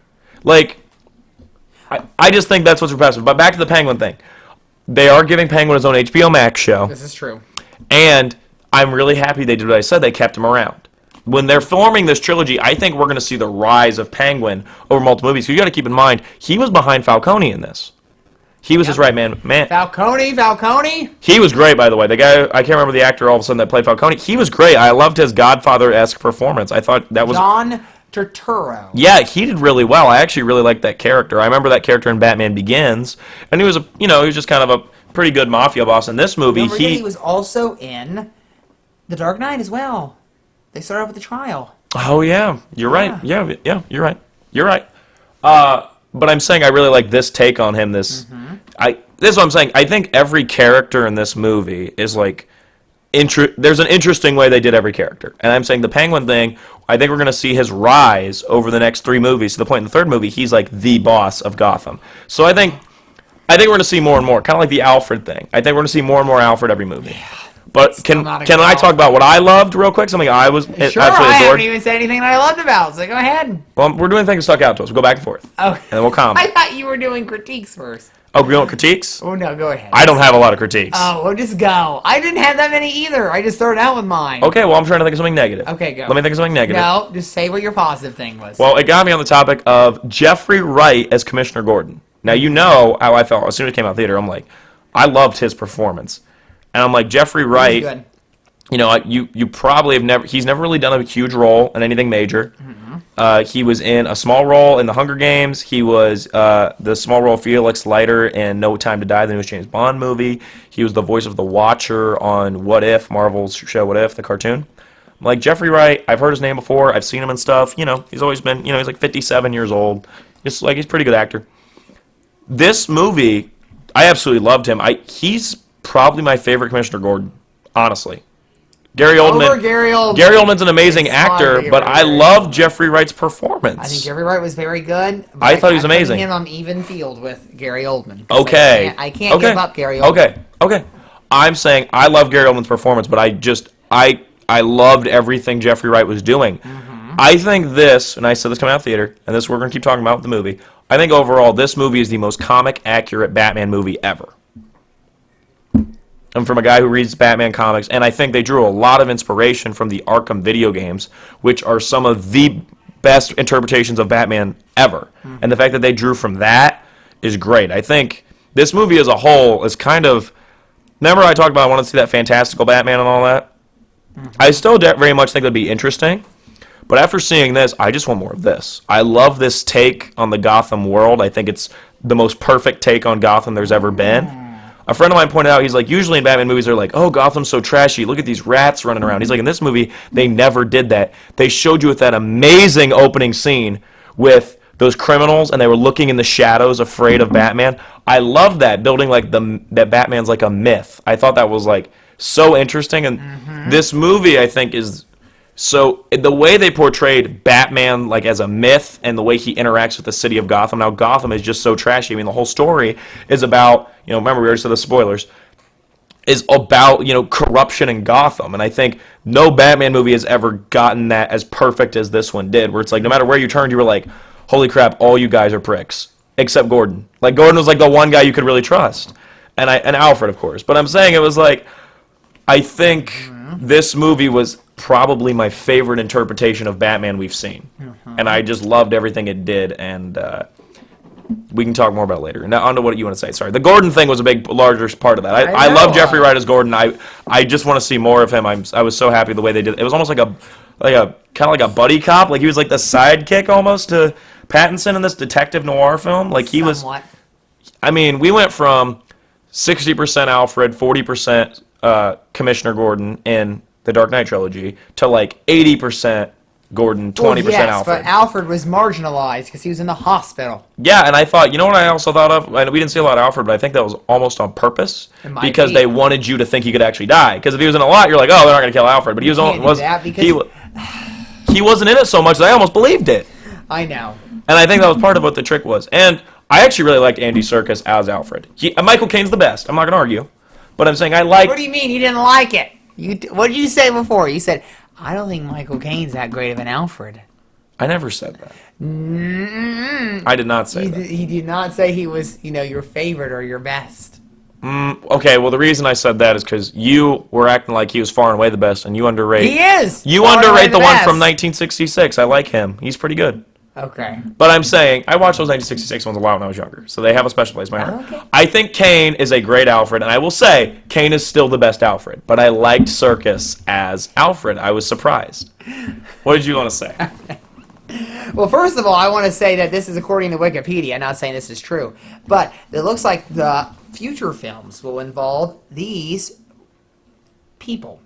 Speaker 1: Like, I just think that's what's impressive. But back to the Penguin thing. They are giving Penguin his own HBO Max show.
Speaker 3: This is true.
Speaker 1: And I'm really happy they did what I said. They kept him around. When they're forming this trilogy, I think we're going to see the rise of Penguin over multiple movies. So you got to keep in mind, he was behind Falcone in this. He was his right man.
Speaker 3: Falcone?
Speaker 1: He was great, by the way. The guy, I can't remember the actor all of a sudden that played Falcone. He was great. I loved his Godfather-esque performance. I thought that was...
Speaker 3: John Turturro.
Speaker 1: Yeah, he did really well. I actually really liked that character. I remember that character in Batman Begins, and he was he was just kind of a pretty good mafia boss. In this movie,
Speaker 3: Don't forget he was also in The Dark Knight as well. They started off with the trial.
Speaker 1: Oh yeah, you're right. Yeah, you're right. You're right. But I'm saying I really like this take on him. This is what I'm saying. I think every character in this movie is like there's an interesting way they did every character. And I'm saying the Penguin thing, I think we're going to see his rise over the next 3 movies to the point in the 3rd movie he's like the boss of Gotham. So I think we're going to see more and more, kind of like the Alfred thing. I think we're going to see more and more Alfred every movie. Yeah, but can I talk about what I loved real quick? Something I was absolutely adored.
Speaker 3: I haven't even said anything that I loved about, so go ahead.
Speaker 1: Well, we're doing things that stuck out to us. We'll go back and forth.
Speaker 3: Oh.
Speaker 1: And then we'll comment.
Speaker 3: I thought you were doing critiques first.
Speaker 1: Oh, we want critiques?
Speaker 3: Oh, no, go ahead.
Speaker 1: I don't have a lot of critiques.
Speaker 3: Oh, well, just go. I didn't have that many either. I just started out with mine.
Speaker 1: Okay, well, I'm trying to think of something negative.
Speaker 3: Okay, go.
Speaker 1: Let me think of something negative.
Speaker 3: No, just say what your positive thing was.
Speaker 1: Well, it got me on the topic of Jeffrey Wright as Commissioner Gordon. Now, you know how I felt as soon as it came out of the theater. I'm like, I loved his performance. And I'm like, Jeffrey Wright,
Speaker 3: good.
Speaker 1: You probably have he's never really done a huge role in anything major. He was in a small role in The Hunger Games. He was the small role of Felix Leiter in No Time to Die, the newest James Bond movie. He was the voice of the Watcher on What If, Marvel's show What If, the cartoon. Like, Jeffrey Wright, I've heard his name before. I've seen him and stuff. He's always been, he's like 57 years old. He's a pretty good actor. This movie, I absolutely loved him. He's probably my favorite Commissioner Gordon, honestly. Gary Oldman.
Speaker 3: Gary Oldman.
Speaker 1: Gary Oldman's an amazing actor, but I love Jeffrey Wright's performance.
Speaker 3: I think Jeffrey Wright was very good.
Speaker 1: I thought he was amazing.
Speaker 3: Him on even field with Gary Oldman.
Speaker 1: Okay.
Speaker 3: I can't give up Gary Oldman.
Speaker 1: Okay. I'm saying I love Gary Oldman's performance, but I loved everything Jeffrey Wright was doing. I think this, and I said this coming out of theater, and this we're going to keep talking about with the movie, I think overall this movie is the most comic accurate Batman movie ever. I'm from a guy who reads Batman comics, and I think they drew a lot of inspiration from the Arkham video games, which are some of the best interpretations of Batman ever. And the fact that they drew from that is great. I think this movie as a whole is kind of... Remember I talked about I wanted to see that fantastical Batman and all that? I still very much think it would be interesting, but after seeing this, I just want more of this. I love this take on the Gotham world. I think it's the most perfect take on Gotham there's ever been. A friend of mine pointed out, he's like, usually in Batman movies, they're like, oh, Gotham's so trashy. Look at these rats running around. He's like, in this movie, they never did that. They showed you with that amazing opening scene with those criminals, and they were looking in the shadows, afraid of Batman. I love that, building like that Batman's like a myth. I thought that was like so interesting. And this movie, I think, is... So the way they portrayed Batman like as a myth and the way he interacts with the city of Gotham. Now Gotham is just so trashy. I mean, the whole story is about, remember we already said the spoilers, is about, corruption in Gotham. And I think no Batman movie has ever gotten that as perfect as this one did, where it's like no matter where you turned, you were like, holy crap, all you guys are pricks. Except Gordon. Like Gordon was like the one guy you could really trust. And Alfred, of course. But I'm saying it was like, I think this movie was probably my favorite interpretation of Batman we've seen. And I just loved everything it did, and we can talk more about it later. Now, on to what you want to say. Sorry. The Gordon thing was a larger part of that. I love Jeffrey Wright as Gordon. I just want to see more of him. I was so happy the way they did it. It was almost like a kind of like a buddy cop. Like he was like the sidekick almost to Pattinson in this detective noir film. Like he
Speaker 3: Somewhat.
Speaker 1: was... I mean, we went from 60% Alfred, 40% Commissioner Gordon in the Dark Knight trilogy to like 80% Gordon 20%
Speaker 3: Well, yes,
Speaker 1: Alfred.
Speaker 3: but Alfred was marginalized because he was in the hospital.
Speaker 1: Yeah, and I thought, you know what I also thought of? And we didn't see a lot of Alfred, but I think that was almost on purpose
Speaker 3: It might
Speaker 1: because
Speaker 3: be.
Speaker 1: they wanted you to think he could actually die. Because if he was in a lot, you're like, oh, they're not going to kill Alfred. But he was
Speaker 3: Can't do that because-
Speaker 1: he wasn't in it so much that I almost believed it.
Speaker 3: I know.
Speaker 1: And I think that was part of what the trick was. And I actually really liked Andy Serkis as Alfred. Michael Caine's the best. I'm not going to argue. But I'm saying I liked...
Speaker 3: What do you mean you didn't like it? What did you say before? You said, I don't think Michael Caine's that great of an Alfred.
Speaker 1: I never said that. I did not say that.
Speaker 3: He did not say he was, your favorite or your best.
Speaker 1: Okay, well, the reason I said that is because you were acting like he was far and away the best, and you underrate...
Speaker 3: He is!
Speaker 1: You
Speaker 3: far and away
Speaker 1: underrate the one
Speaker 3: best.
Speaker 1: from 1966. I like him. He's pretty good.
Speaker 3: Okay.
Speaker 1: But I'm saying, I watched those 1966 ones a lot when I was younger, so they have a special place in my heart.
Speaker 3: Okay.
Speaker 1: I think Caine is a great Alfred, and I will say, Caine is still the best Alfred, but I liked Serkis as Alfred. I was surprised. What did you want to say?
Speaker 3: Well, first of all, I want to say that this is according to Wikipedia. I'm not saying this is true. But it looks like the future films will involve these people.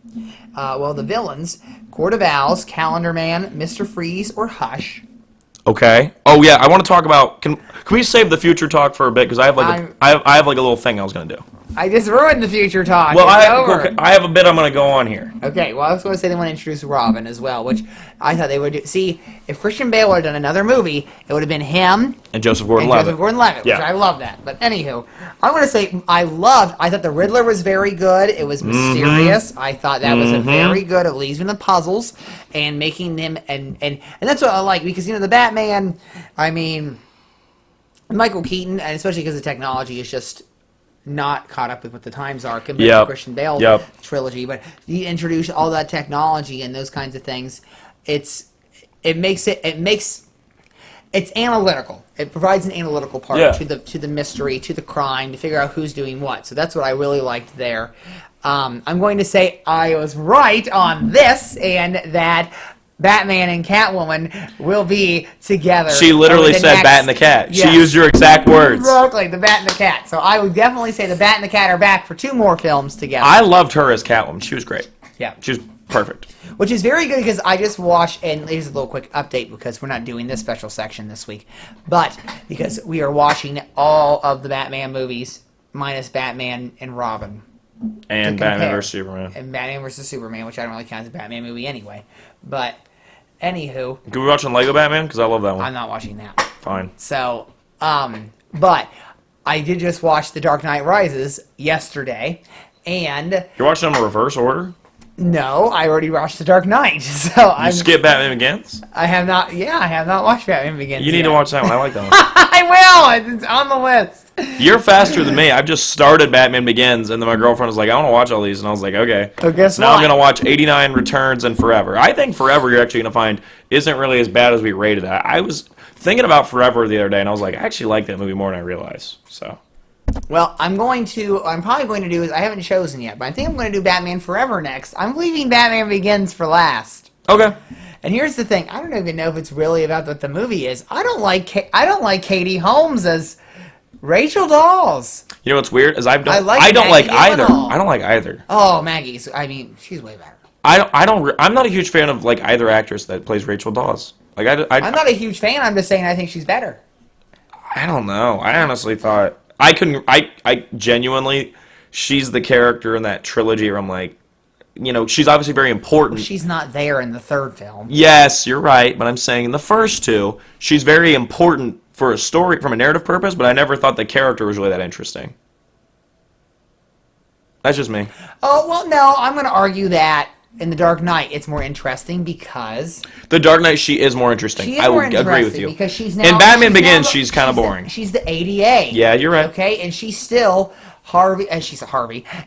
Speaker 3: The villains, Court of Owls, Calendar Man, Mr. Freeze, or Hush.
Speaker 1: Okay. Oh, yeah, I want to talk about... Can we save the future talk for a bit? Because I have I have like a little thing I was going to do.
Speaker 3: I just ruined the future talk.
Speaker 1: Well,
Speaker 3: It's
Speaker 1: I
Speaker 3: over.
Speaker 1: have a bit I'm going to go on here.
Speaker 3: Okay, well, I was going to say they want to introduce Robin as well, which I thought they would do. See, if Christian Bale had done another movie, it would have been him
Speaker 1: And Joseph
Speaker 3: and
Speaker 1: Gordon-Levitt.
Speaker 3: Joseph Gordon-Levitt,
Speaker 1: Yeah.
Speaker 3: which I love that. But anywho, I'm going to say I thought the Riddler was very good. It was mysterious. I thought that was a very good at leaving the puzzles and making them, and that's what I like, because, the Batman, I mean, Michael Keaton, and especially because the technology is just not caught up with what the times are compared to Christian Bale trilogy, but you introduce all that technology and those kinds of things. It's analytical. It provides an analytical part to the mystery, to the crime, to figure out who's doing what. So that's what I really liked there. I'm going to say I was right on this, and that Batman and Catwoman will be together.
Speaker 1: She literally said Bat and the Cat.
Speaker 3: Yes.
Speaker 1: She used your exact words.
Speaker 3: Exactly, the Bat and the Cat. So I would definitely say the Bat and the Cat are back for 2 more films together.
Speaker 1: I loved her as Catwoman. She was great.
Speaker 3: Yeah.
Speaker 1: She was perfect.
Speaker 3: Which is very good because I just watched, and here's a little quick update because we're not doing this special section this week, but because we are watching all of the Batman movies minus Batman and Robin.
Speaker 1: And Batman vs. Superman.
Speaker 3: And Batman vs. Superman, which I don't really count as a Batman movie anyway. But, anywho.
Speaker 1: Can we watch Lego Batman? Because I love that one.
Speaker 3: I'm not watching that.
Speaker 1: Fine.
Speaker 3: So, but I did just watch The Dark Knight Rises yesterday, and...
Speaker 1: You're watching them in reverse order?
Speaker 3: No, I already watched The Dark Knight, so
Speaker 1: You skip Batman Begins?
Speaker 3: I have not watched Batman Begins
Speaker 1: You need
Speaker 3: yet.
Speaker 1: to watch that one. I like that one.
Speaker 3: I will! It's on the list.
Speaker 1: You're faster than me. I've just started Batman Begins, and then my girlfriend was like, I want to watch all these. And I was like, okay.
Speaker 3: So guess
Speaker 1: Now
Speaker 3: what?
Speaker 1: I'm going to watch 89 Returns and Forever. I think Forever you're actually going to find isn't really as bad as we rated it. I was thinking about Forever the other day, and I was like, I actually like that movie more than I realized. So...
Speaker 3: Well, I'm probably going to do is I haven't chosen yet, but I think I'm going to do Batman Forever next. I'm leaving Batman Begins for last.
Speaker 1: Okay.
Speaker 3: And here's the thing: I don't even know if it's really about what the movie is. I don't like Katie Holmes as Rachel Dawes.
Speaker 1: You know what's weird is I don't like
Speaker 3: Maggie
Speaker 1: either.
Speaker 3: Gyllenhaal.
Speaker 1: I don't like either.
Speaker 3: Oh, Maggie's. I mean, she's way better.
Speaker 1: I'm not a huge fan of like either actress that plays Rachel Dawes. Like
Speaker 3: I'm not a huge fan. I'm just saying I think she's better.
Speaker 1: I don't know. I honestly thought I genuinely, she's the character in that trilogy where I'm like, she's obviously very important.
Speaker 3: Well, she's not there in the third film.
Speaker 1: Yes, you're right, but I'm saying in the first 2, she's very important for a story, from a narrative purpose, but I never thought the character was really that interesting. That's just me.
Speaker 3: Oh, well, no, I'm going to argue that in The Dark Knight, it's more interesting because...
Speaker 1: The Dark Knight, she is more interesting.
Speaker 3: She is
Speaker 1: I
Speaker 3: more
Speaker 1: would agree with you.
Speaker 3: Because she's
Speaker 1: in Batman Begins, she's kind of boring.
Speaker 3: She's the ADA.
Speaker 1: Yeah, you're right.
Speaker 3: Okay, and she's still Harvey.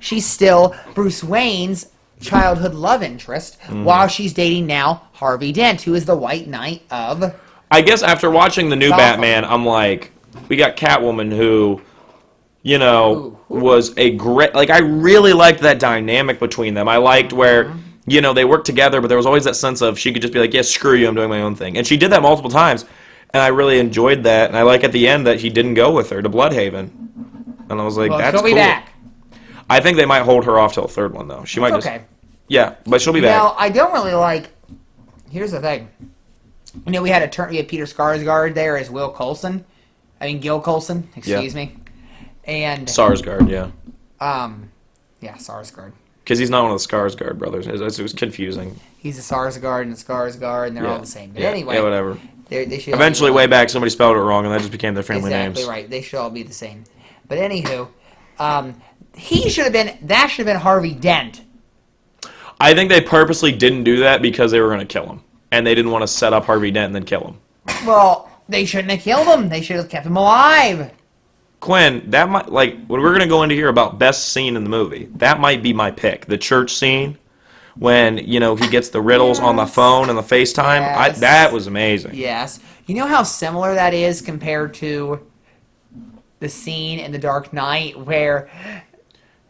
Speaker 3: She's still Bruce Wayne's childhood love interest, while she's dating now Harvey Dent, who is the White Knight of...
Speaker 1: I guess after watching the new
Speaker 3: Gotham.
Speaker 1: Batman, I'm like, we got Catwoman who... was a great... Like, I really liked that dynamic between them. I liked where, they worked together, but there was always that sense of she could just be like, yeah, screw you, I'm doing my own thing. And she did that multiple times, and I really enjoyed that. And I like at the end that he didn't go with her to Bloodhaven. And I was like, that's cool.
Speaker 3: She'll be back.
Speaker 1: I think they might hold her off till the third one, though. She might just...
Speaker 3: Okay.
Speaker 1: Yeah, but she'll be back.
Speaker 3: Now, I don't really like... here's the thing. You know, we had Peter Skarsgård there as Gil Coulson. Excuse me. And
Speaker 1: Sarsgaard, yeah.
Speaker 3: Sarsgaard.
Speaker 1: Because he's not one of the Skarsgård brothers. It was confusing.
Speaker 3: He's a Sarsgaard and a Skarsgård, and they're all the same. But anyway.
Speaker 1: Yeah, whatever.
Speaker 3: They should
Speaker 1: Eventually, way back, somebody spelled it wrong, and that just became their family names.
Speaker 3: Exactly right. They should all be the same. But anywho, that should have been Harvey Dent.
Speaker 1: I think they purposely didn't do that because they were going to kill him. And they didn't want to set up Harvey Dent and then kill him.
Speaker 3: Well, they shouldn't have killed him. They should have kept him alive.
Speaker 1: Quinn, that might, like, what we're going to go into here about best scene in the movie, that might be my pick. The church scene, when, you know, he gets the riddles on the phone and the FaceTime.
Speaker 3: Yes.
Speaker 1: That was amazing.
Speaker 3: Yes. You know how similar that is compared to the scene in The Dark Knight where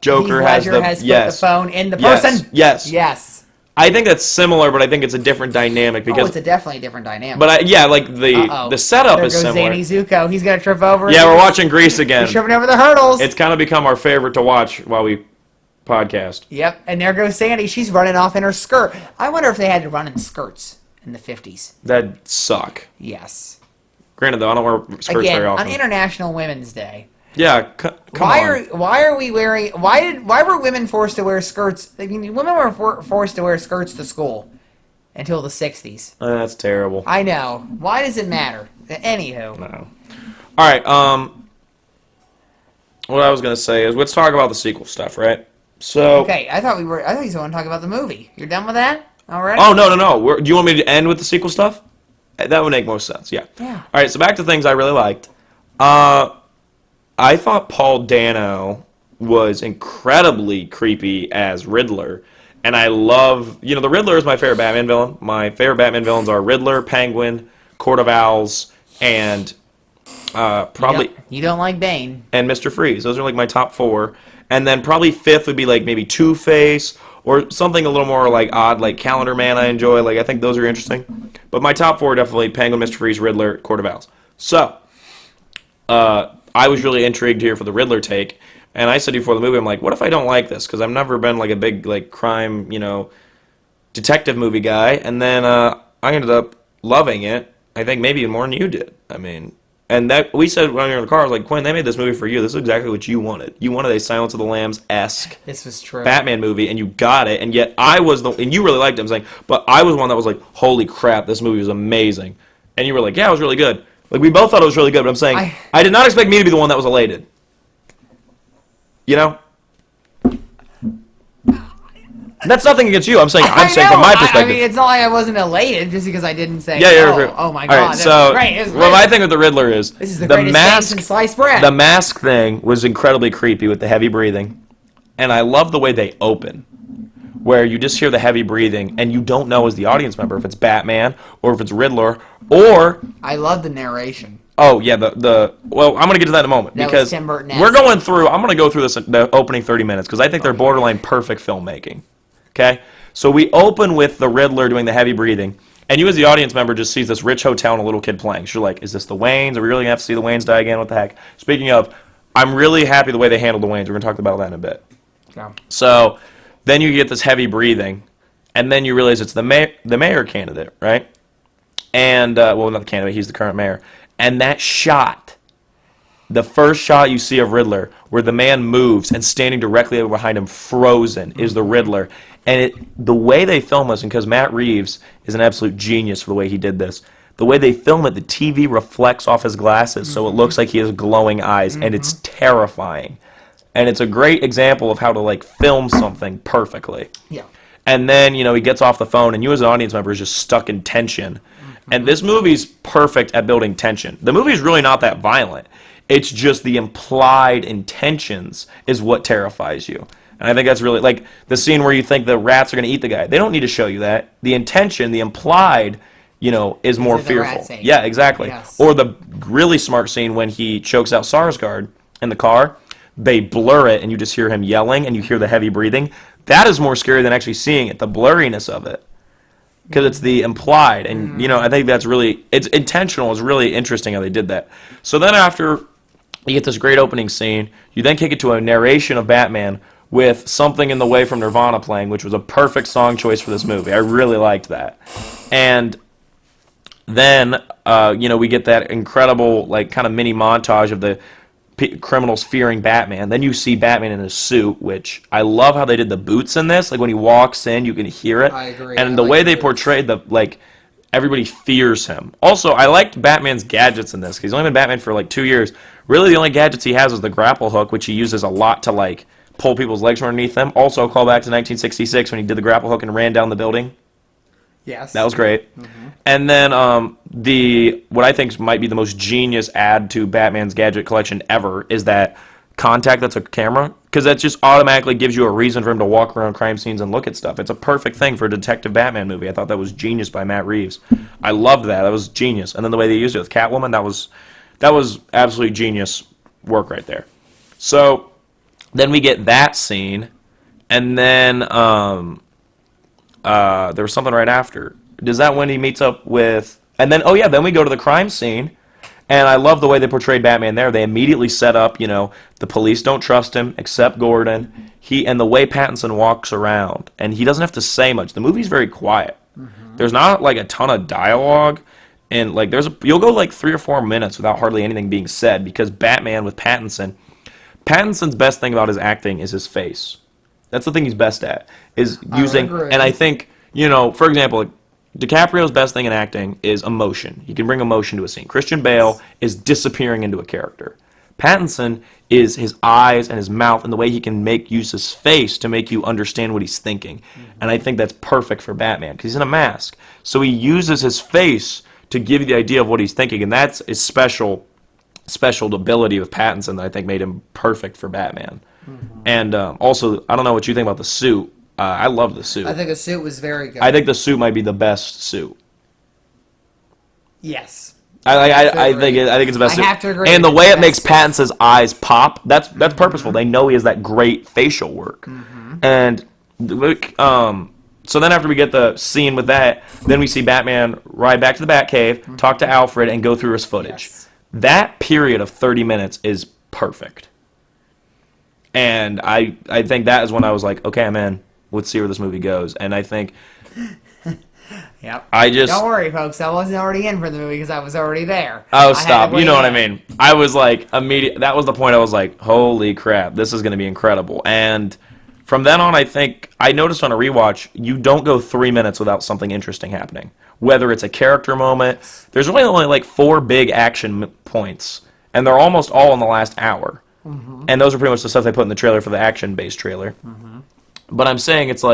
Speaker 1: Joker
Speaker 3: Heath Ledger has put the phone in the person?
Speaker 1: Yes. I think that's similar, but I think it's a different dynamic because
Speaker 3: it's a definitely different dynamic.
Speaker 1: But the setup is similar.
Speaker 3: There goes Zanny Zuko. He's gonna trip over.
Speaker 1: Yeah, we're watching Grease again.
Speaker 3: He's tripping over the hurdles.
Speaker 1: It's kind of become our favorite to watch while we podcast.
Speaker 3: Yep, and there goes Sandy. She's running off in her skirt. I wonder if they had to run in skirts in the 50s.
Speaker 1: That'd suck.
Speaker 3: Yes.
Speaker 1: Granted, though, I don't wear skirts very often.
Speaker 3: On International Women's Day.
Speaker 1: Yeah, come on.
Speaker 3: Why were women forced to wear skirts? I mean, women were forced to wear skirts to school until the 60s.
Speaker 1: That's terrible.
Speaker 3: I know. Why does it matter? Anywho.
Speaker 1: No. All right. What I was gonna say is let's talk about the sequel stuff, right? So.
Speaker 3: Okay, I thought you wanted to talk about the movie. You're done with that already?
Speaker 1: Oh no. Do you want me to end with the sequel stuff? That would make most sense. Yeah.
Speaker 3: Yeah.
Speaker 1: All right. So back to things I really liked. I thought Paul Dano was incredibly creepy as Riddler. And I love, the Riddler is my favorite Batman villain. My favorite Batman villains are Riddler, Penguin, Court of Owls, and probably...
Speaker 3: You don't like Bane.
Speaker 1: And Mr. Freeze. Those are like my top four. And then probably fifth would be like maybe Two-Face or something a little more like odd, like Calendar Man I enjoy. Like I think those are interesting. But my top four are definitely Penguin, Mr. Freeze, Riddler, Court of Owls. So... I was really intrigued here for the Riddler take, and I said before the movie, I'm like, what if I don't like this? Because I've never been like a big like crime, detective movie guy, and then I ended up loving it. I think maybe even more than you did. I mean, and that we said when we were in the car, I was like, Quinn, they made this movie for you. This is exactly what you wanted. You wanted a Silence of the Lambs-esque
Speaker 3: this was true.
Speaker 1: Batman movie, and you got it. And yet I was and you really liked it. I'm saying, but I was one that was like, holy crap, this movie was amazing. And you were like, yeah, it was really good. Like, we both thought it was really good, but I'm saying, I did not expect me to be the one that was elated. You know? That's nothing against you. I'm saying from my perspective.
Speaker 3: I mean, it's not like I wasn't elated just because I didn't say, oh my God,
Speaker 1: right, so,
Speaker 3: great. It was
Speaker 1: what my thing with the Riddler is,
Speaker 3: this is the greatest thing since sliced bread.
Speaker 1: The mask thing was incredibly creepy with the heavy breathing, and I love the way they open, where you just hear the heavy breathing, and you don't know as the audience member if it's Batman, or if it's Riddler, or...
Speaker 3: I love the narration.
Speaker 1: Oh, yeah, well, I'm going to get to that in a moment, because we're going through, I'm going to go through the opening 30 minutes, because I think they're borderline perfect filmmaking, okay? So we open with the Riddler doing the heavy breathing, and you as the audience member just sees this rich hotel and a little kid playing. So you're like, is this the Waynes? Are we really going to have to see the Waynes die again? What the heck? Speaking of, I'm really happy the way they handled the Waynes. We're going to talk about that in a bit.
Speaker 3: Yeah.
Speaker 1: So... then you get this heavy breathing, and then you realize it's the mayor candidate, right? And, well, not the candidate, he's the current mayor. And that shot, the first shot you see of Riddler, where the man moves and standing directly behind him, frozen, is the Riddler. And the way they film this, and because Matt Reeves is an absolute genius for the way he did this, the way they film it, the TV reflects off his glasses, so it looks like he has glowing eyes, and it's terrifying. And it's a great example of how to, like, film something perfectly.
Speaker 3: Yeah.
Speaker 1: And then, he gets off the phone, and you as an audience member is just stuck in tension. And this movie's perfect at building tension. The movie's really not that violent. It's just the implied intentions is what terrifies you. And I think that's really, like, the scene where you think the rats are going to eat the guy. They don't need to show you that. The intention, the implied, is more fearful. Yeah, exactly. Yes. Or the really smart scene when he chokes out Sarsgaard in the car. They blur it, and you just hear him yelling, and you hear the heavy breathing. That is more scary than actually seeing it, the blurriness of it. Because it's the implied, and, I think that's really, it's intentional. It's really interesting how they did that. So then after you get this great opening scene, you then kick it to a narration of Batman with Something in the Way from Nirvana playing, which was a perfect song choice for this movie. I really liked that. And then, we get that incredible, like, kind of mini montage of the criminals fearing Batman. Then you see Batman in a suit, which I love how they did the boots in this. Like, when he walks in, you can hear it.
Speaker 3: I agree.
Speaker 1: And the way they portrayed everybody fears him. Also, I liked Batman's gadgets in this. He's only been Batman for, 2 years. Really, the only gadgets he has is the grapple hook, which he uses a lot to, pull people's legs from underneath them. Also, a callback to 1966 when he did the grapple hook and ran down the building.
Speaker 3: Yes.
Speaker 1: That was great. Mm-hmm. And then what I think might be the most genius add to Batman's gadget collection ever is that contact that's a camera, because that just automatically gives you a reason for him to walk around crime scenes and look at stuff. It's a perfect thing for a Detective Batman movie. I thought that was genius by Matt Reeves. I loved that. That was genius. And then the way they used it with Catwoman, that was absolutely genius work right there. So then we get that scene, and then there was something right after. Is that when he meets up with... And then, then we go to the crime scene, and I love the way they portrayed Batman there. They immediately set up, the police don't trust him, except Gordon. And the way Pattinson walks around, and he doesn't have to say much. The movie's very quiet. Mm-hmm. There's not, a ton of dialogue, and, you'll go, 3 or 4 minutes without hardly anything being said, because Batman with Pattinson's best thing about his acting is his face. That's the thing he's best at, is using... And I think, for example... DiCaprio's best thing in acting is emotion. He can bring emotion to a scene. Christian Bale is disappearing into a character. Pattinson is his eyes and his mouth and the way he can make use his face to make you understand what he's thinking. Mm-hmm. And I think that's perfect for Batman because he's in a mask. So he uses his face to give you the idea of what he's thinking, and that's his special ability with Pattinson that I think made him perfect for Batman. Mm-hmm. And also, I don't know what you think about the suit. I love the suit.
Speaker 3: I think the suit was very good.
Speaker 1: I think the suit might be the best suit.
Speaker 3: Yes.
Speaker 1: I think it's the best suit.
Speaker 3: I have to agree.
Speaker 1: And the way it makes Pattinson's eyes pop, that's purposeful. They know he has that great facial work. Mm-hmm. And so then after we get the scene with that, then we see Batman ride back to the Batcave, talk to Alfred, and go through his footage. Yes. That period of 30 minutes is perfect. And I think that is when I was like, okay, I'm in. Let's see where this movie goes. And I think...
Speaker 3: Yep.
Speaker 1: Don't
Speaker 3: worry, folks. I wasn't already in for the movie because I was already there.
Speaker 1: Oh, stop. You know what I mean. I was like, that was the point I was like, holy crap, this is going to be incredible. And from then on, I think, I noticed on a rewatch, you don't go 3 minutes without something interesting happening. Whether it's a character moment. There's really only 4 big action points. And they're almost all in the last hour. Mm-hmm. And those are pretty much the stuff they put in the trailer for the action-based trailer. Mm-hmm. But I'm saying it's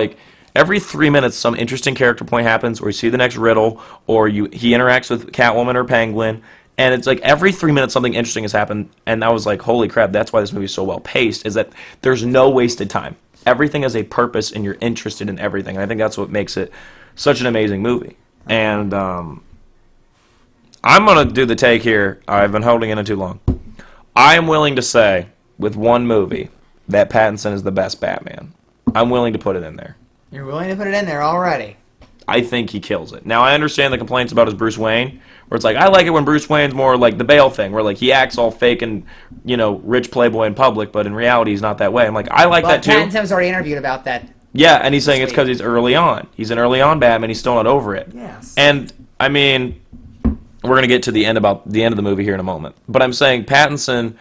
Speaker 1: every 3 minutes some interesting character point happens, or you see the next riddle, or he interacts with Catwoman or Penguin, and it's every 3 minutes something interesting has happened, and I was like, holy crap, that's why this movie is so well paced, is that there's no wasted time. Everything has a purpose, and you're interested in everything, and I think that's what makes it such an amazing movie. And I'm going to do the take here. I've been holding it in too long. I am willing to say, with one movie, that Pattinson is the best Batman. I'm willing to put it in there.
Speaker 3: You're willing to put it in there already?
Speaker 1: I think he kills it. Now, I understand the complaints about his Bruce Wayne, where it's I like it when Bruce Wayne's more like the Bale thing, where he acts all fake and, rich playboy in public, but in reality he's not that way. I'm I like that too.
Speaker 3: Pattinson was already interviewed about that.
Speaker 1: Yeah, and he's saying it's because he's early on. He's an early on Batman. He's still not over it.
Speaker 3: Yes.
Speaker 1: And, I mean, we're going to get to the end of the movie here in a moment. But I'm saying Pattinson,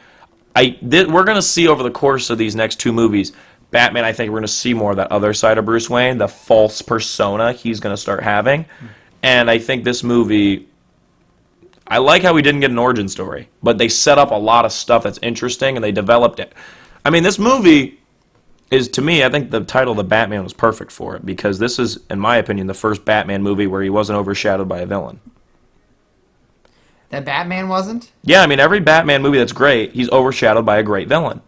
Speaker 1: we're going to see over the course of these next 2 movies, Batman, I think we're going to see more of that other side of Bruce Wayne, the false persona he's going to start having. And I think this movie, I like how we didn't get an origin story, but they set up a lot of stuff that's interesting, and they developed it. I mean, this movie is, to me, I think the title The Batman was perfect for it, because this is, in my opinion, the first Batman movie where he wasn't overshadowed by a villain.
Speaker 3: That Batman wasn't?
Speaker 1: Yeah, I mean, every Batman movie that's great, he's overshadowed by a great villain.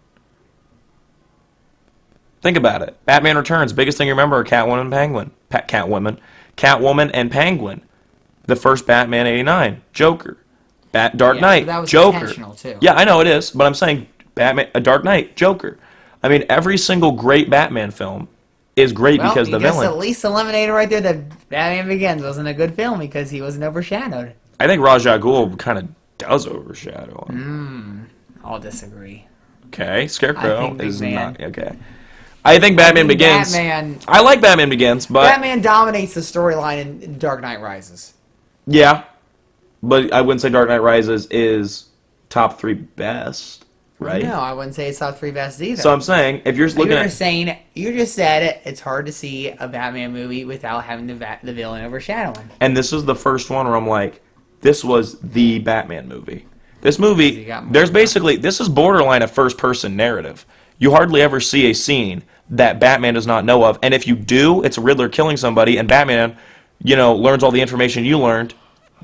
Speaker 1: Think about it. Batman Returns, biggest thing you remember are Catwoman and Penguin. Catwoman and Penguin. The first Batman 89. Joker. Dark Knight.
Speaker 3: That was
Speaker 1: Joker.
Speaker 3: intentional too.
Speaker 1: Yeah, I know it is, but I'm saying Dark Knight, Joker. I mean, every single great Batman film is great because the villain.
Speaker 3: At least eliminated right there that Batman Begins wasn't a good film because he wasn't overshadowed.
Speaker 1: I think Ra's al Ghul kind of does overshadow him.
Speaker 3: I'll disagree.
Speaker 1: Okay, Scarecrow is not okay. I think Batman
Speaker 3: mean,
Speaker 1: Begins.
Speaker 3: Batman-
Speaker 1: I like Batman Begins, but
Speaker 3: Batman dominates the storyline in Dark Knight Rises.
Speaker 1: yeah, but I wouldn't say Dark Knight Rises is top 3 best, right?
Speaker 3: No, I wouldn't say it's top 3 best either.
Speaker 1: So I'm saying if you're looking
Speaker 3: You just said it. It's hard to see a Batman movie without having the villain overshadowing.
Speaker 1: and this is the first one where I'm like, this was the Batman movie. This movie, this is borderline a first-person narrative. You hardly ever see a scene that Batman does not know of, and if you do, it's Riddler killing somebody, and Batman, learns all the information you learned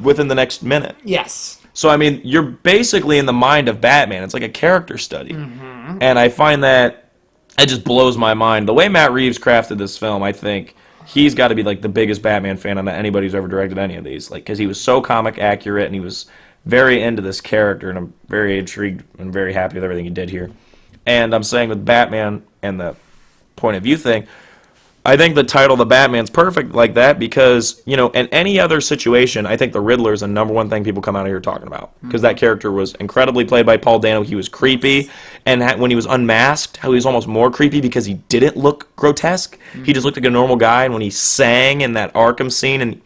Speaker 1: within the next minute.
Speaker 3: Yes.
Speaker 1: So, I mean, you're basically in the mind of Batman. It's like a character study. Mm-hmm. And I find that it just blows my mind. The way Matt Reeves crafted this film, I think he's got to be like the biggest Batman fan of anybody who's ever directed any of these. Like, because he was so comic accurate, and he was very into this character, and I'm very intrigued and very happy with everything he did here. And I'm saying with Batman and the point of view thing, I think the title The Batman's perfect like that because, in any other situation, I think the Riddler is the number one thing people come out of here talking about. Because that character was incredibly played by Paul Dano. He was creepy. And when he was unmasked, how he was almost more creepy because he didn't look grotesque. He just looked like a normal guy. And when he sang in that Arkham scene, and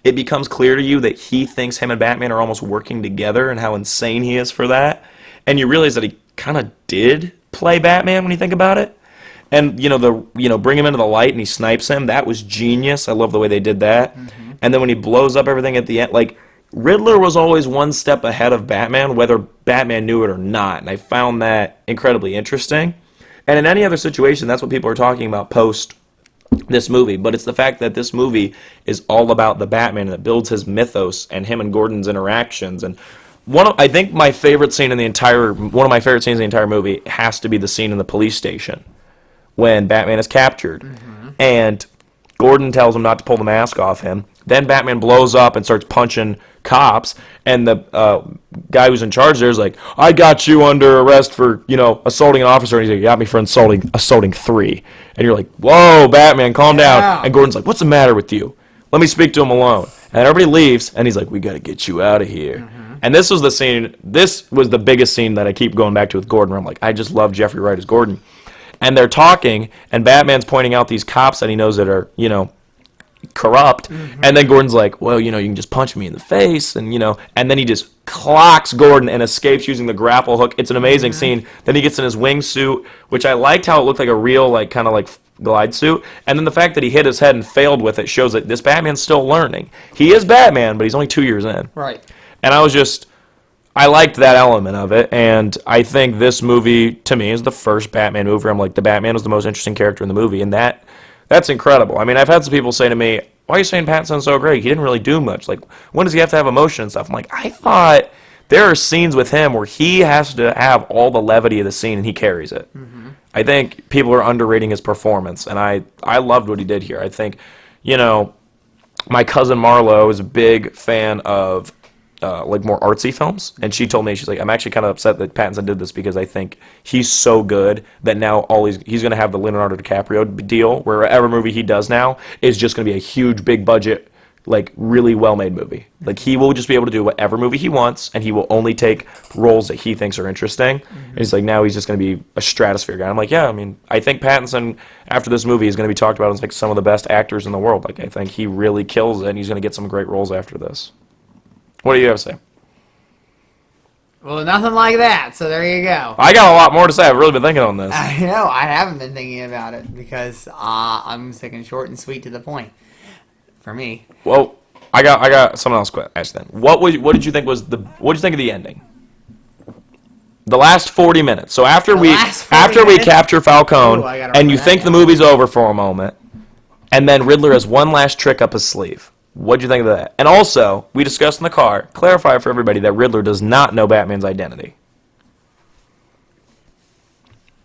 Speaker 1: it becomes clear to you that he thinks him and Batman are almost working together and how insane he is for that. And you realize that he kind of did play Batman when you think about it. And, bring him into the light and he snipes him. That was genius. I love the way they did that. Mm-hmm. And then when he blows up everything at the end, like, Riddler was always one step ahead of Batman, whether Batman knew it or not. And I found that incredibly interesting. And in any other situation, that's what people are talking about post this movie. But it's the fact that this movie is all about the Batman and it builds his mythos and him and Gordon's interactions. And I think one of my favorite scenes in the entire movie has to be the scene in the police station when Batman is captured. Mm-hmm. And Gordon tells him not to pull the mask off him. Then Batman blows up and starts punching cops. And the guy who's in charge there is like, I got you under arrest for, assaulting an officer. And he's like, you got me for assaulting 3. And you're like, whoa, Batman, calm down. And Gordon's like, what's the matter with you? Let me speak to him alone. And everybody leaves. And he's like, we got to get you out of here. Mm-hmm. And this was the biggest scene that I keep going back to with Gordon, where I'm like, I just love Jeffrey Wright as Gordon. And they're talking, and Batman's pointing out these cops that he knows that are, corrupt. Mm-hmm. And then Gordon's like, well, you can just punch me in the face. And, and then he just clocks Gordon and escapes using the grapple hook. It's an amazing scene. Then he gets in his wingsuit, which I liked how it looked like a real, kind of glide suit. And then the fact that he hit his head and failed with it shows that this Batman's still learning. He is Batman, but he's only 2 years in.
Speaker 3: Right.
Speaker 1: And I liked that element of it, and I think this movie, to me, is the first Batman movie. I'm like, the Batman was the most interesting character in the movie, and that's incredible. I mean, I've had some people say to me, why are you saying Pattinson's so great? He didn't really do much. Like, when does he have to have emotion and stuff? I'm like, I thought there are scenes with him where he has to have all the levity of the scene, and he carries it. Mm-hmm. I think people are underrating his performance, and I loved what he did here. I think, my cousin Marlo is a big fan of more artsy films, and she told me, she's like, I'm actually kind of upset that Pattinson did this because I think he's so good that now he's going to have the Leonardo DiCaprio deal where whatever movie he does now is just going to be a huge, big budget, really well-made movie. He will just be able to do whatever movie he wants, and he will only take roles that he thinks are interesting. Mm-hmm. And he's like, now he's just going to be a stratosphere guy. I'm like, yeah, I mean, I think Pattinson, after this movie, is going to be talked about as some of the best actors in the world. I think he really kills it, and he's going to get some great roles after this. What do you have to say?
Speaker 3: Well, nothing like that, so there you go.
Speaker 1: I got a lot more to say. I've really been thinking on this.
Speaker 3: I know. I haven't been thinking about it because I'm sticking short and sweet to the point. For me.
Speaker 1: Well, I got something else to ask then. What did you think of the ending? The last 40 minutes. So after we capture Falcone, and you think the movie's over for a moment, and then Riddler has one last trick up his sleeve. What'd you think of that? And also, we discussed in the car, clarify for everybody that Riddler does not know Batman's identity.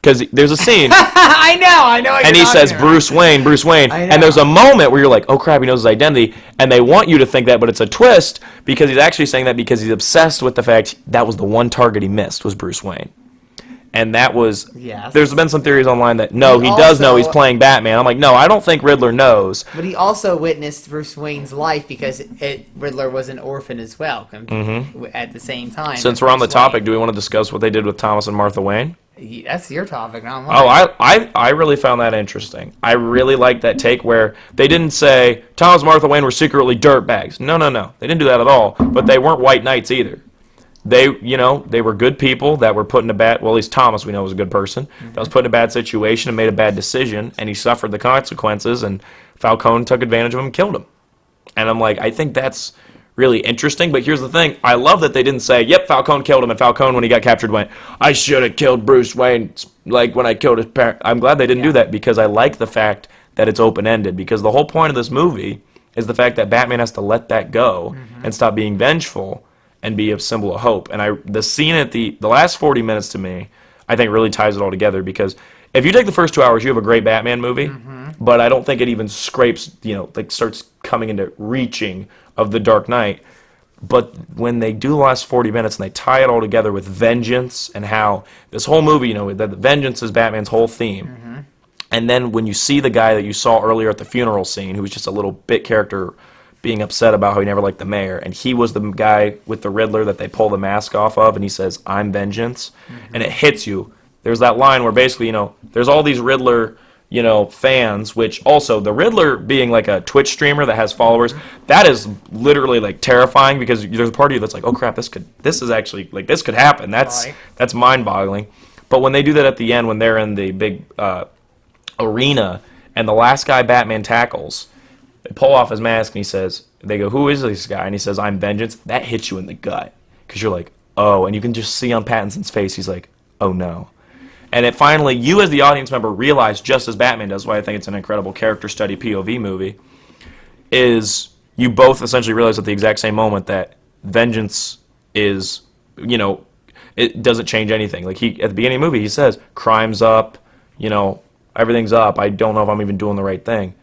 Speaker 1: Because there's a scene.
Speaker 3: I know.
Speaker 1: And he says, Bruce Wayne. And there's a moment where you're like, oh crap, he knows his identity. And they want you to think that, but it's a twist because he's actually saying that because he's obsessed with the fact that was the one target he missed was Bruce Wayne. And that was,
Speaker 3: Yes.
Speaker 1: there's been some theories online that, no, he
Speaker 3: He
Speaker 1: does know
Speaker 3: also-
Speaker 1: he's playing Batman. I'm like, no, I don't think Riddler knows.
Speaker 3: But he also witnessed Bruce Wayne's life because Riddler was an orphan as well at the same time.
Speaker 1: Since
Speaker 3: as
Speaker 1: we're on the
Speaker 3: Bruce
Speaker 1: topic,
Speaker 3: Wayne.
Speaker 1: do we want to discuss what they did with Thomas and Martha Wayne?
Speaker 3: That's your topic, not mine.
Speaker 1: Oh, I really found that interesting. I really liked that take where they didn't say Thomas and Martha Wayne were secretly dirtbags. No. They didn't do that at all. But they weren't white knights either. They were good people that were put in a bad, well, at least Thomas we know was a good person, that was put in a bad situation and made a bad decision, and he suffered the consequences, and Falcone took advantage of him and killed him. And I'm like, I think that's really interesting, but here's the thing. I love that they didn't say, yep, Falcone killed him, and Falcone, when he got captured, went, I should have killed Bruce Wayne, like when I killed his parents. I'm glad they didn't do that, because I like the fact that it's open-ended, because the whole point of this movie is the fact that Batman has to let that go and stop being vengeful and be a symbol of hope. And the scene at the last 40 minutes to me, I think really ties it all together, because if you take the first 2 hours, you have a great Batman movie, but I don't think it even scrapes, like starts coming into reaching of The Dark Knight. But when they do the last 40 minutes and they tie it all together with vengeance and how this whole movie, that the vengeance is Batman's whole theme. And then when you see the guy that you saw earlier at the funeral scene, who was just a little bit character being upset about how he never liked the mayor, and he was the guy with the Riddler that they pull the mask off of, and he says, I'm vengeance, and it hits you. There's that line where basically, there's all these Riddler, fans, which also, the Riddler being like a Twitch streamer that has followers, that is literally like terrifying, because there's a part of you that's like, oh crap, this is actually, like, this could happen. That's mind-boggling. But when they do that at the end, when they're in the big arena, and the last guy Batman tackles, they pull off his mask, and he says, they go, who is this guy? And he says, I'm vengeance. That hits you in the gut, because you're like, oh, and you can just see on Pattinson's face, he's like, oh no. And it finally, you as the audience member realize, just as Batman does, why I think it's an incredible character study POV movie, is you both essentially realize at the exact same moment that vengeance is, it doesn't change anything. Like, at the beginning of the movie, he says, crime's up, everything's up, I don't know if I'm even doing the right thing.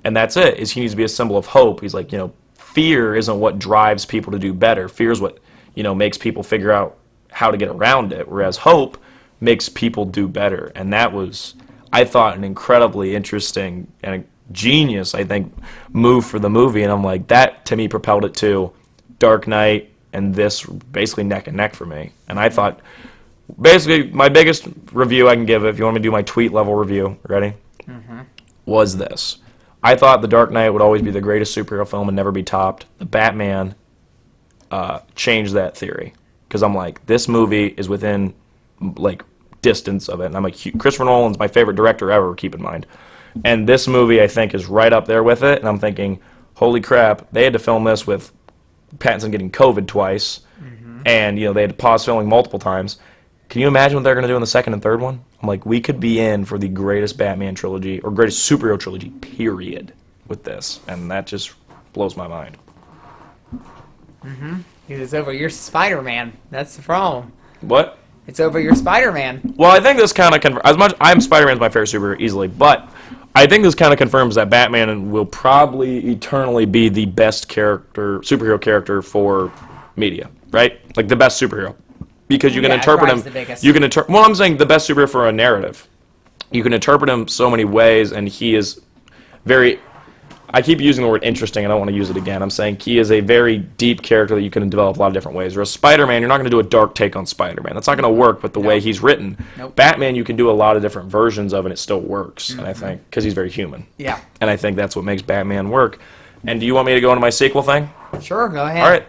Speaker 1: And that's it, is he needs to be a symbol of hope. He's like, fear isn't what drives people to do better. Fear is what, makes people figure out how to get around it, whereas hope makes people do better. And that was, I thought, an incredibly interesting and a genius, I think, move for the movie. And I'm like, that to me propelled it to Dark Knight and this basically neck and neck for me. And I thought, basically, my biggest review I can give, if you want me to do my tweet level review, ready? Was this. I thought The Dark Knight would always be the greatest superhero film and never be topped. The Batman changed that theory. Because I'm like, this movie is within, like, distance of it. And I'm like, Christopher Nolan's my favorite director ever, keep in mind. And this movie, I think, is right up there with it. And I'm thinking, holy crap, they had to film this with Pattinson getting COVID twice. And, they had to pause filming multiple times. Can you imagine what they're going to do in the second and third one? I'm like, we could be in for the greatest Batman trilogy, or greatest superhero trilogy, period, with this. And that just blows my mind.
Speaker 3: It's over your Spider-Man. That's the problem.
Speaker 1: What?
Speaker 3: It's over your Spider-Man.
Speaker 1: Well, I think this kind of as much Spider-Man's my favorite superhero easily, but I think this kind of confirms that Batman will probably eternally be the best superhero character for media, right? Like the best superhero, because you can interpret him. You can well, I'm saying the best superhero for a narrative. You can interpret him so many ways, and he is very. I keep using the word interesting, and I don't want to use it again. I'm saying he is a very deep character that you can develop a lot of different ways. Whereas Spider-Man, you're not going to do a dark take on Spider-Man. That's not going to work with the way he's written. Batman, you can do a lot of different versions of, and it still works. And I think, because he's very human. Yeah. And I think that's what makes Batman work. And do you want me to go into my sequel thing?
Speaker 3: Sure, go ahead.
Speaker 1: All right.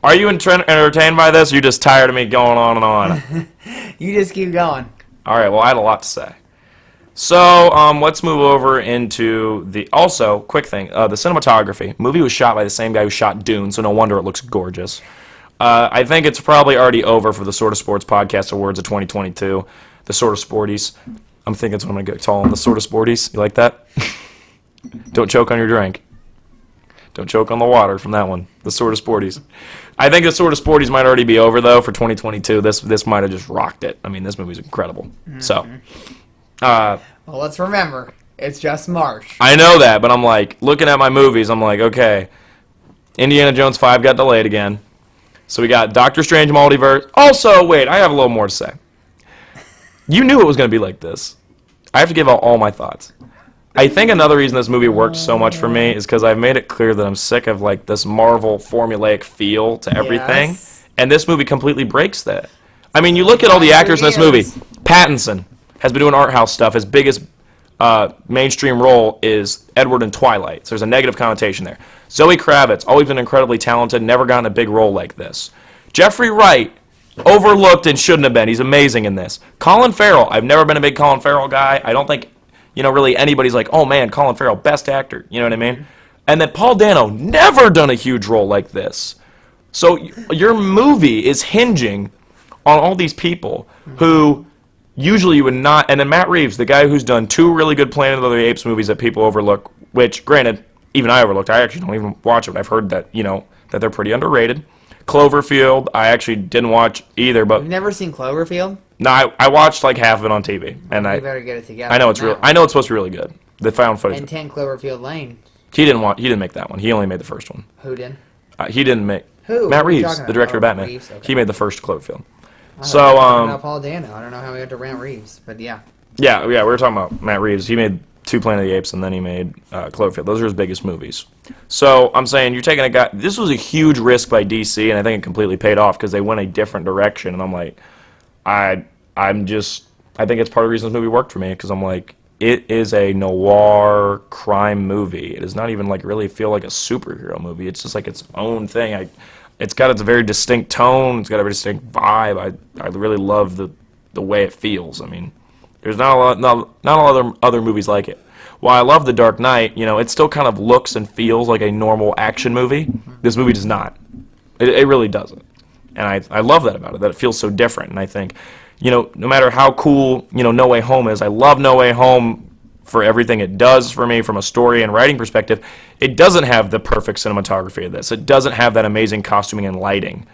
Speaker 1: Are you entertained by this, or are you just tired of me going on and on?
Speaker 3: You just keep going.
Speaker 1: All right, well, I had a lot to say. So, let's move over into also, quick thing, the cinematography. Movie was shot by the same guy who shot Dune, so no wonder it looks gorgeous. I think it's probably already over for the Sort of Sports Podcast Awards of 2022, the Sort of Sportys. I'm thinking that's what I'm going to call them, the Sort of Sportys. You like that? Don't choke on your drink. Don't choke on the water from that one, the Sort of Sportys. I think the Sort of Sportys might already be over, though, for 2022. This might have just rocked it. I mean, this movie's incredible. So... well,
Speaker 3: let's remember, it's just March.
Speaker 1: I know that, but I'm like, looking at my movies, I'm like, okay, Indiana Jones 5 got delayed again. So we got Doctor Strange Multiverse. Also, wait, I have a little more to say. You knew it was going to be like this. I have to give out all my thoughts. I think another reason this movie worked so much for me is because I've made it clear that I'm sick of like this Marvel formulaic feel to everything, and this movie completely breaks that. I mean, you look at all the actors in this movie. Pattinson has been doing art house stuff. His biggest mainstream role is Edward in Twilight. So there's a negative connotation there. Zoe Kravitz, always been incredibly talented, never gotten a big role like this. Jeffrey Wright, overlooked and shouldn't have been. He's amazing in this. Colin Farrell, I've never been a big Colin Farrell guy. I don't think, really anybody's like, oh man, Colin Farrell, best actor. You know what I mean? And then Paul Dano, never done a huge role like this. So your movie is hinging on all these people who usually you would not. And then Matt Reeves, the guy who's done 2 really good Planet of the Apes movies that people overlook, which, granted, even I overlooked. I actually don't even watch it. I've heard that, that they're pretty underrated. Cloverfield, I actually didn't watch either, but
Speaker 3: You've never seen Cloverfield?
Speaker 1: no, I watched like half of it on TV, and
Speaker 3: You better get it together.
Speaker 1: I know it's real. I know it's supposed to be really good. The found footage.
Speaker 3: And 10 Cloverfield Lane.
Speaker 1: He didn't make that one. He only made the first one.
Speaker 3: Who did?
Speaker 1: He didn't make.
Speaker 3: Who?
Speaker 1: Matt
Speaker 3: Who are you
Speaker 1: Reeves,
Speaker 3: talking
Speaker 1: the director
Speaker 3: about?
Speaker 1: of Batman.
Speaker 3: Reeves, okay.
Speaker 1: He made the first Cloverfield.
Speaker 3: I don't know Paul Dano. I don't know how we got to Matt Reeves, but yeah.
Speaker 1: Yeah, we were talking about Matt Reeves. He made 2 Planet of the Apes, and then he made Cloverfield. Those are his biggest movies. So I'm saying you're taking a guy. This was a huge risk by DC, and I think it completely paid off because they went a different direction. And I'm like, I think it's part of the reason this movie worked for me because I'm like, it is a noir crime movie. It does not even like really feel like a superhero movie. It's just like its own thing. It's got its very distinct tone. It's got a very distinct vibe. I really love the way it feels. I mean, there's not a lot of other movies like it. While I love The Dark Knight, it still kind of looks and feels like a normal action movie. This movie does not. It really doesn't. And I love that about it, that it feels so different. And I think, no matter how cool, No Way Home is, I love No Way Home for everything it does for me from a story and writing perspective. It doesn't have the perfect cinematography of this. It doesn't have that amazing costuming and lighting.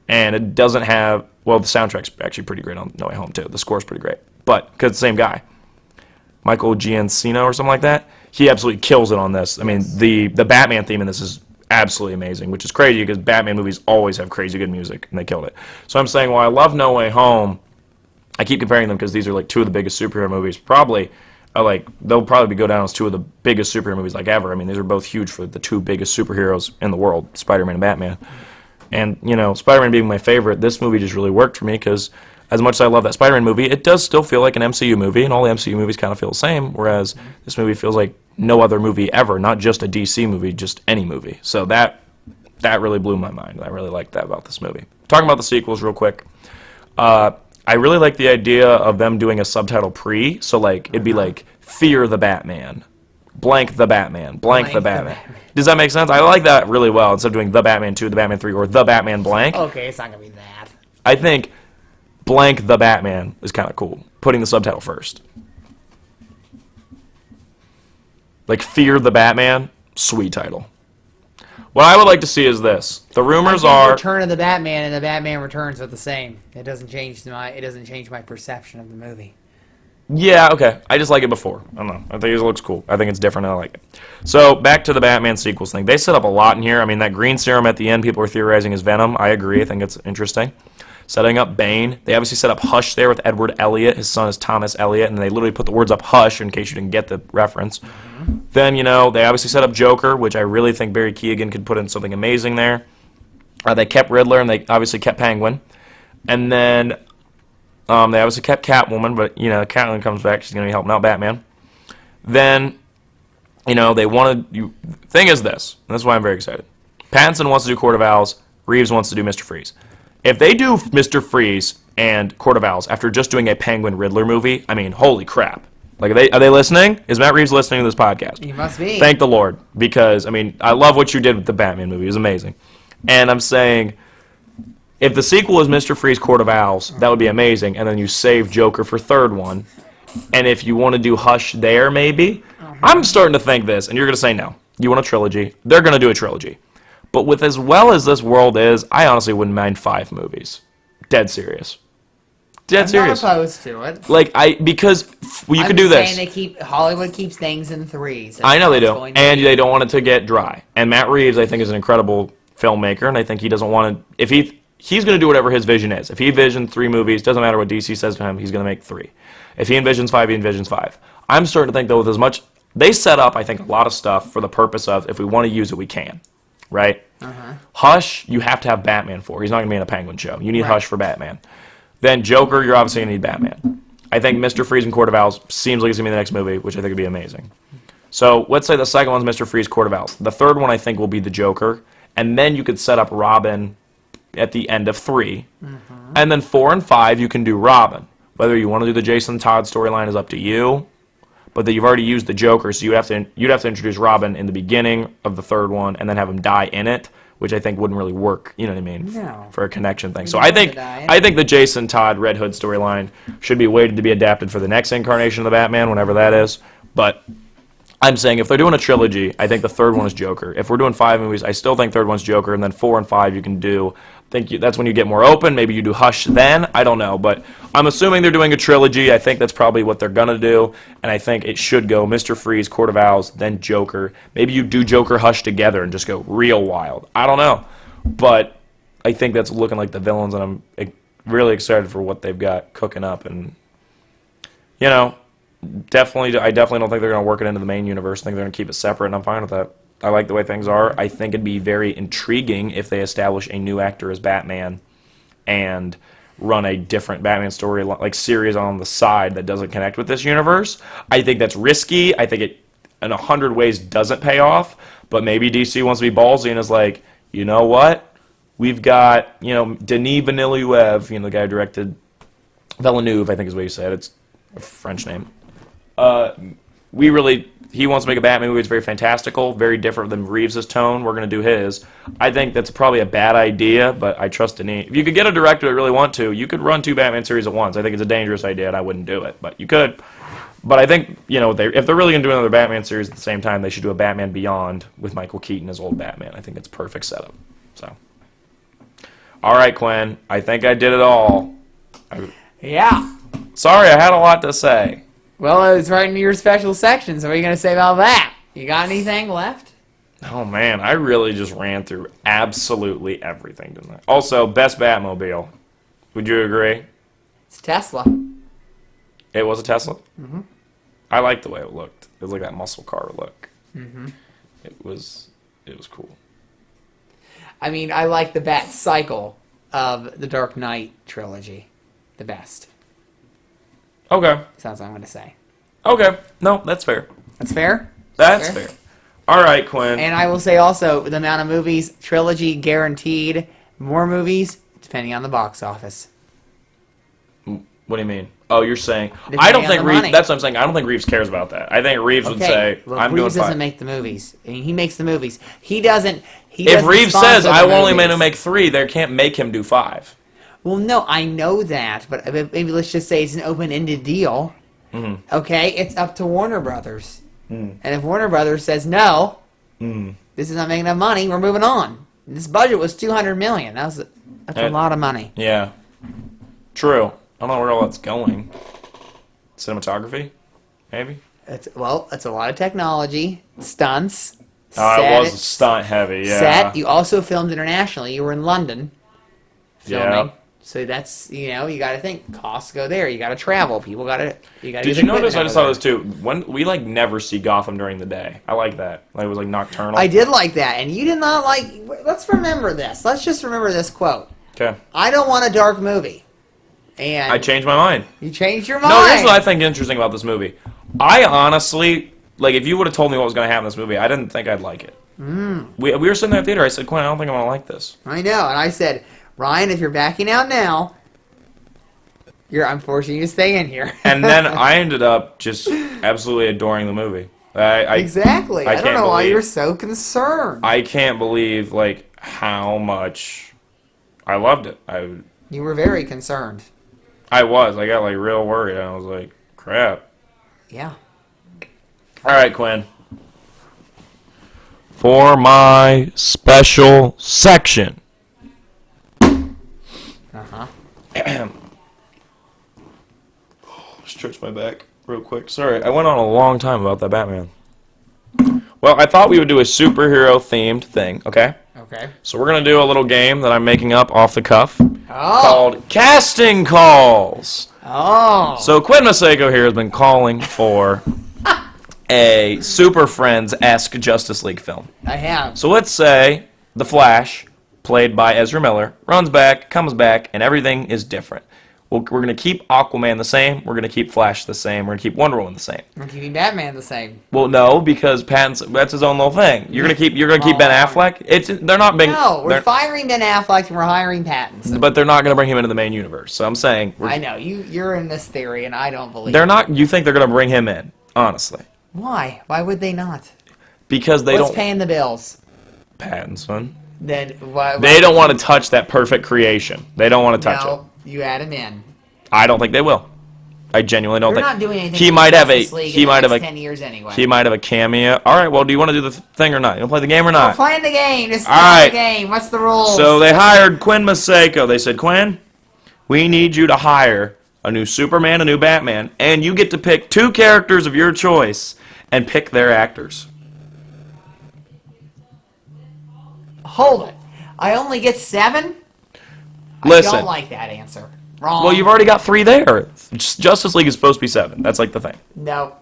Speaker 1: And it doesn't have, well, the soundtrack's actually pretty great on No Way Home, too. The score's pretty great. But, because it's the same guy, Michael Giacchino or something like that, he absolutely kills it on this. I mean, the Batman theme in this is absolutely amazing, which is crazy because Batman movies always have crazy good music, and they killed it. So I'm saying, while I love No Way Home, I keep comparing them because these are like 2 of the biggest superhero movies. They'll probably go down as 2 of the biggest superhero movies like ever. I mean, these are both huge for the 2 biggest superheroes in the world, Spider-Man and Batman. And, Spider-Man being my favorite, this movie just really worked for me because as much as I love that Spider-Man movie, it does still feel like an MCU movie, and all the MCU movies kind of feel the same, whereas this movie feels like no other movie ever, not just a DC movie, just any movie. So that really blew my mind. I really liked that about this movie. Talking about the sequels real quick, I really like the idea of them doing a subtitle pre, so like it'd be like Fear the Batman, blank the Batman, blank the Batman. Does that make sense? I like that really well, instead of doing The Batman 2, The Batman 3, or The Batman blank.
Speaker 3: Okay, it's not going to be that.
Speaker 1: I think blank the Batman is kind of cool. Putting the subtitle first. Like Fear the Batman, sweet title. What I would like to see is this. The rumors are
Speaker 3: Return of the Batman and the Batman Returns are the same. It doesn't change my perception of the movie.
Speaker 1: Yeah, okay. I just like it before. I don't know. I think it looks cool. I think it's different. I like it. So back to the Batman sequels thing. They set up a lot in here. I mean, that green serum at the end, people are theorizing is Venom. I agree. I think it's interesting. Setting up Bane. They obviously set up Hush there with Edward Elliot. His son is Thomas Elliot, and they literally put the words up Hush in case you didn't get the reference. Mm-hmm. Then, they obviously set up Joker, which I really think Barry Keoghan could put in something amazing there. They kept Riddler, and they obviously kept Penguin. And then they obviously kept Catwoman, but, Catwoman comes back. She's going to be helping out Batman. Then, they wanted... Thing is this, and this is why I'm very excited. Pattinson wants to do Court of Owls. Reeves wants to do Mr. Freeze. If they do Mr. Freeze and Court of Owls after just doing a Penguin Riddler movie, I mean, holy crap. Like, are they listening? Is Matt Reeves listening to this podcast?
Speaker 3: He must be.
Speaker 1: Thank the Lord. Because, I mean, I love what you did with the Batman movie. It was amazing. And I'm saying, if the sequel is Mr. Freeze, Court of Owls, that would be amazing. And then you save Joker for third one. And if you want to do Hush there, maybe. I'm starting to think this, and you're going to say no. You want a trilogy. They're going to do a trilogy. But with as well as this world is, I honestly wouldn't mind 5 movies. Dead serious. Dead serious.
Speaker 3: I'm not opposed to it.
Speaker 1: Because you could do this.
Speaker 3: Hollywood keeps things in 3s.
Speaker 1: I know they do. And they don't want it to get dry. And Matt Reeves, I think, is an incredible filmmaker, and I think he doesn't want to... He's going to do whatever his vision is. If he visioned 3 movies, doesn't matter what DC says to him, he's going to make 3. If he envisions 5, he envisions 5. I'm starting to think, though, with as much... They set up, I think, a lot of stuff for the purpose of, if we want to use it, we can. Right? Hush, you have to have Batman for. He's not going to be in a Penguin show. You need Hush for Batman. Then Joker, you're obviously going to need Batman. I think Mr. Freeze and Court of Owls seems like it's going to be the next movie, which I think would be amazing. So let's say the second one's Mr. Freeze, Court of Owls. The third one, I think, will be the Joker. And then you could set up Robin at the end of 3. And then 4 and 5, you can do Robin. Whether you want to do the Jason Todd storyline is up to you. But you've already used the Joker, so you'd have to introduce Robin in the beginning of the third one and then have him die in it, which I think wouldn't really work, you know what I mean, for a connection thing. So I think the Jason Todd Red Hood storyline should be waited to be adapted for the next incarnation of the Batman, whenever that is. But I'm saying if they're doing a trilogy, I think the third one is Joker. If we're doing 5 movies, I still think third one's Joker, and then 4 and 5 you can do. That's when you get more open. Maybe you do Hush then. I don't know. But I'm assuming they're doing a trilogy. I think that's probably what they're going to do. And I think it should go Mr. Freeze, Court of Owls, then Joker. Maybe you do Joker Hush together and just go real wild. I don't know. But I think that's looking like the villains, and I'm really excited for what they've got cooking up. And, you know, I definitely don't think they're going to work it into the main universe. I think they're going to keep it separate, and I'm fine with that. I like the way things are. I think it'd be very intriguing if they establish a new actor as Batman and run a different Batman story, like series on the side that doesn't connect with this universe. I think that's risky. I think it, in 100 ways, doesn't pay off. But maybe DC wants to be ballsy and is like, you know what? We've got, Denis Villeneuve, the guy who directed Villeneuve, I think is what you said. It's a French name. He wants to make a Batman movie that's very fantastical, very different than Reeves' tone. We're going to do his. I think that's probably a bad idea, but I trust Denis. If you could get a director that really want to, you could run 2 Batman series at once. I think it's a dangerous idea, and I wouldn't do it, but you could. But I think, if they're really going to do another Batman series at the same time, they should do a Batman Beyond with Michael Keaton as old Batman. I think it's perfect setup. So, all right, Quinn. I think I did it all.
Speaker 3: Yeah.
Speaker 1: Sorry, I had a lot to say.
Speaker 3: Well, it's right into your special section, so what are you going to say about that? You got anything left?
Speaker 1: Oh, man, I really just ran through absolutely everything tonight. Also, best Batmobile. Would you agree?
Speaker 3: It's Tesla.
Speaker 1: It was a Tesla? Mm-hmm. I liked the way it looked. It was like that muscle car look. Mm-hmm. It was cool.
Speaker 3: I mean, I like the Bat cycle of the Dark Knight trilogy the best.
Speaker 1: Okay.
Speaker 3: Sounds what I'm going to say.
Speaker 1: Okay. No, that's fair.
Speaker 3: That's fair?
Speaker 1: That's fair. All right, Quinn.
Speaker 3: And I will say also, the amount of movies, trilogy guaranteed, more movies, depending on the box office.
Speaker 1: What do you mean? Oh, you're saying...
Speaker 3: Depending
Speaker 1: I don't think
Speaker 3: on the
Speaker 1: Reeves...
Speaker 3: money.
Speaker 1: That's what I'm saying. I don't think Reeves cares about that. I think Reeves would say, I'm
Speaker 3: Reeves
Speaker 1: doing
Speaker 3: doesn't
Speaker 1: 5.
Speaker 3: make the movies. I mean, he makes the movies. He doesn't
Speaker 1: If Reeves says,
Speaker 3: sponsor
Speaker 1: I
Speaker 3: the
Speaker 1: will only
Speaker 3: movies.
Speaker 1: make 3, they can't make him do 5.
Speaker 3: Well, no, I know that, but maybe let's just say it's an open-ended deal. Mm-hmm. Okay, it's up to Warner Brothers. Mm. And if Warner Brothers says no, this is not making enough money, we're moving on. This budget was $200 million. That's a lot of money.
Speaker 1: Yeah. True. I don't know where all that's going. Cinematography? Maybe?
Speaker 3: It's a lot of technology, stunts.
Speaker 1: It was stunt heavy, yeah.
Speaker 3: Set. You also filmed internationally. You were in London filming.
Speaker 1: Yeah.
Speaker 3: So that's, you got to think, costs go there. You got to travel. People got to,
Speaker 1: Did you notice, I just saw this too, when we never see Gotham during the day. I like that. It was nocturnal.
Speaker 3: I did like that. And you did not let's remember this. Let's just remember this quote.
Speaker 1: Okay.
Speaker 3: I don't want a dark movie. And
Speaker 1: I changed my mind.
Speaker 3: You changed your mind.
Speaker 1: No, here's what I think interesting about this movie. I honestly, if you would have told me what was going to happen in this movie, I didn't think I'd like it. We were sitting there at the theater. I said, Quinn, I don't think I'm going to like this.
Speaker 3: I know. And I said, Ryan, if you're backing out now, I'm forcing you to stay in here.
Speaker 1: And then I ended up just absolutely adoring the movie.
Speaker 3: Exactly. I don't know why you're so concerned.
Speaker 1: I can't believe, how much I loved it.
Speaker 3: You were very concerned.
Speaker 1: I was. I got, real worried. I was like, crap.
Speaker 3: Yeah.
Speaker 1: All right, Quinn. For my special section.
Speaker 3: Uh-huh.
Speaker 1: Stretch my back real quick. Sorry, I went on a long time about that Batman. Well, I thought we would do a superhero-themed thing, okay?
Speaker 3: Okay.
Speaker 1: So we're going to do a little game that I'm making up off the cuff
Speaker 3: Oh.
Speaker 1: called Casting Calls.
Speaker 3: Oh.
Speaker 1: So Quinn Masego here has been calling for a Super Friends-esque Justice League film.
Speaker 3: I have.
Speaker 1: So let's say The Flash, played by Ezra Miller, runs back, comes back, and everything is different. We're going to keep Aquaman the same. We're going to keep Flash the same. We're going to keep Wonder Woman the same.
Speaker 3: We're keeping Batman the same.
Speaker 1: Well, no, because that's his own little thing. You're going to keep Ben Affleck. They're not being.
Speaker 3: No, we're firing Ben Affleck and we're hiring Pattinson.
Speaker 1: But they're not going to bring him into the main universe. So I'm saying
Speaker 3: I know you're in this theory, and I don't believe.
Speaker 1: They're not. You think they're going to bring him in? Honestly.
Speaker 3: Why? Why would they not?
Speaker 1: Because they
Speaker 3: What's
Speaker 1: don't.
Speaker 3: paying the bills?
Speaker 1: Pattinson.
Speaker 3: Then why
Speaker 1: They don't want to touch that perfect creation. They don't want to touch it.
Speaker 3: No, you add him in.
Speaker 1: I don't think they will. I genuinely don't
Speaker 3: They're
Speaker 1: think.
Speaker 3: not doing anything.
Speaker 1: He
Speaker 3: with
Speaker 1: might have a.
Speaker 3: Justice League
Speaker 1: He
Speaker 3: in the
Speaker 1: might have
Speaker 3: next
Speaker 1: a.
Speaker 3: 10 years anyway.
Speaker 1: He might have a cameo. All right. Well, do you want to do the thing or not? You want to play the game or
Speaker 3: We're
Speaker 1: not?
Speaker 3: playing the game. Just
Speaker 1: All
Speaker 3: play
Speaker 1: right.
Speaker 3: the game. What's the rules?
Speaker 1: So they hired Quinn Masego. They said, Quinn, we need you to hire a new Superman, a new Batman, and you get to pick 2 characters of your choice and pick their actors.
Speaker 3: Hold it. I only get 7?
Speaker 1: Listen.
Speaker 3: I don't like that answer. Wrong.
Speaker 1: Well, you've already got 3 there. Justice League is supposed to be 7. That's like the thing.
Speaker 3: No.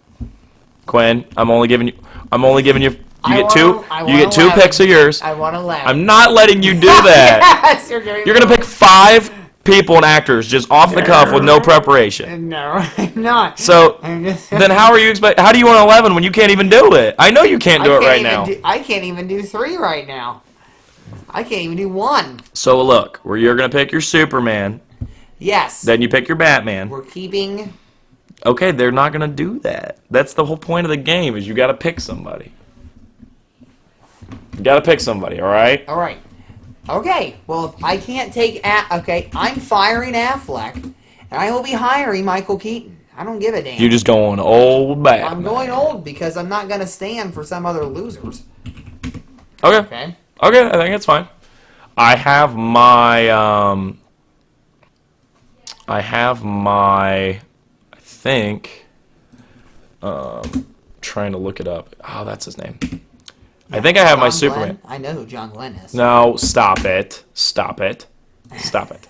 Speaker 1: Quinn, I'm only giving you. You get 2.
Speaker 3: I
Speaker 1: You
Speaker 3: want
Speaker 1: get 2
Speaker 3: 11.
Speaker 1: picks of yours.
Speaker 3: I want 11.
Speaker 1: I'm not letting you do that.
Speaker 3: Yes, you're giving
Speaker 1: You're
Speaker 3: me
Speaker 1: gonna pick 5 people and actors just off the cuff with no preparation.
Speaker 3: No, I'm not.
Speaker 1: So
Speaker 3: I'm just,
Speaker 1: then, how are you How do you want 11 when you can't even do it? I know you can't do it right now.
Speaker 3: I can't even do 3 right now. I can't even do 1.
Speaker 1: So look, where you're gonna pick your Superman,
Speaker 3: Yes.
Speaker 1: then you pick your Batman.
Speaker 3: We're keeping.
Speaker 1: Okay, they're not gonna do that. That's the whole point of the game. Is you got to pick somebody. You got to pick somebody. All right.
Speaker 3: All right. Okay. Well, if I can't take. Okay, I'm firing Affleck, and I will be hiring Michael Keaton. I don't give a damn.
Speaker 1: You just going old Batman.
Speaker 3: I'm going old because I'm not gonna stand for some other losers.
Speaker 1: Okay.
Speaker 3: Okay.
Speaker 1: Okay, I think it's fine. I have my. I think. Trying to look it up. Oh, that's his name. I think I have my
Speaker 3: John
Speaker 1: Superman.
Speaker 3: Glenn? I know who John Glenn is.
Speaker 1: No, stop it. Stop it. Stop it.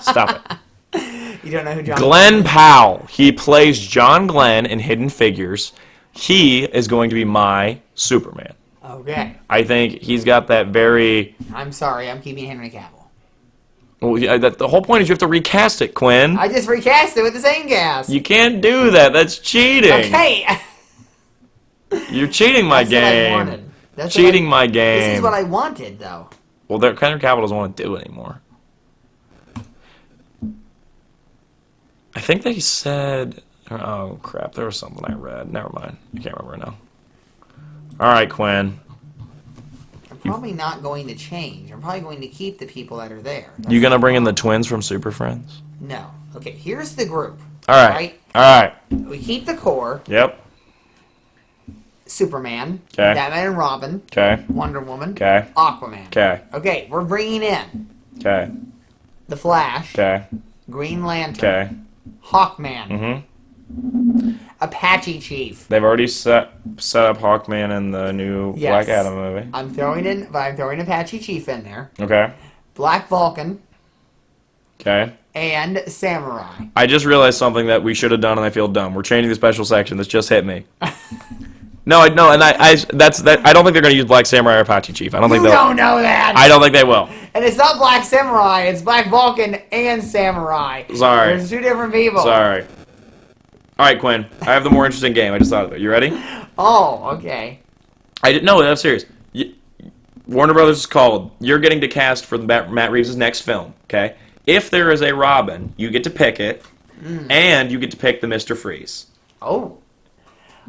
Speaker 1: Stop it.
Speaker 3: You don't know who John
Speaker 1: Glenn Powell. He plays John Glenn in Hidden Figures. He is going to be my Superman.
Speaker 3: Okay.
Speaker 1: I think he's got that very.
Speaker 3: I'm sorry. I'm keeping Henry Cavill.
Speaker 1: Well, yeah, the whole point is you have to recast it, Quinn.
Speaker 3: I just recast it with the same cast.
Speaker 1: You can't do that. That's cheating.
Speaker 3: Okay.
Speaker 1: You're cheating my
Speaker 3: That's what I
Speaker 1: game.
Speaker 3: wanted. That's
Speaker 1: Cheating my game.
Speaker 3: This is what I wanted, though.
Speaker 1: Well, Henry Cavill doesn't want to do it anymore. I think they said. Oh crap! There was something I read. Never mind. I can't remember now. All right, Quinn.
Speaker 3: I'm probably not going to change. I'm probably going to keep the people that are there.
Speaker 1: You gonna bring in the twins from Super Friends?
Speaker 3: No. Okay, here's the group.
Speaker 1: All right. All right.
Speaker 3: We keep the core.
Speaker 1: Yep.
Speaker 3: Superman.
Speaker 1: Okay.
Speaker 3: Batman and Robin.
Speaker 1: Okay.
Speaker 3: Wonder Woman.
Speaker 1: Okay.
Speaker 3: Aquaman.
Speaker 1: Okay.
Speaker 3: Okay, we're bringing in
Speaker 1: Okay.
Speaker 3: the Flash.
Speaker 1: Okay.
Speaker 3: Green Lantern.
Speaker 1: Okay.
Speaker 3: Hawkman.
Speaker 1: Mm-hmm.
Speaker 3: Apache Chief.
Speaker 1: They've already set up Hawkman in the new
Speaker 3: Yes.
Speaker 1: Black Adam movie.
Speaker 3: I'm throwing Apache Chief in there.
Speaker 1: Okay. Black
Speaker 3: Vulcan.
Speaker 1: Okay.
Speaker 3: And Samurai.
Speaker 1: I just realized something that we should have done, and I feel dumb. We're changing the special section. This just hit me. No, I don't think they're going to use Black Samurai or Apache Chief. I don't think
Speaker 3: You
Speaker 1: they'll.
Speaker 3: don't know that.
Speaker 1: I don't think they will.
Speaker 3: And it's not Black Samurai. It's Black Vulcan and Samurai.
Speaker 1: Sorry.
Speaker 3: There's 2 different people.
Speaker 1: Sorry. All right, Quinn. I have the more interesting game. I just thought of it. You ready?
Speaker 3: Oh, okay.
Speaker 1: I didn't know. I'm serious. Warner Brothers is called. You're getting to cast for Matt Reeves' next film. Okay. If there is a Robin, you get to pick it, and you get to pick the Mr. Freeze.
Speaker 3: Oh.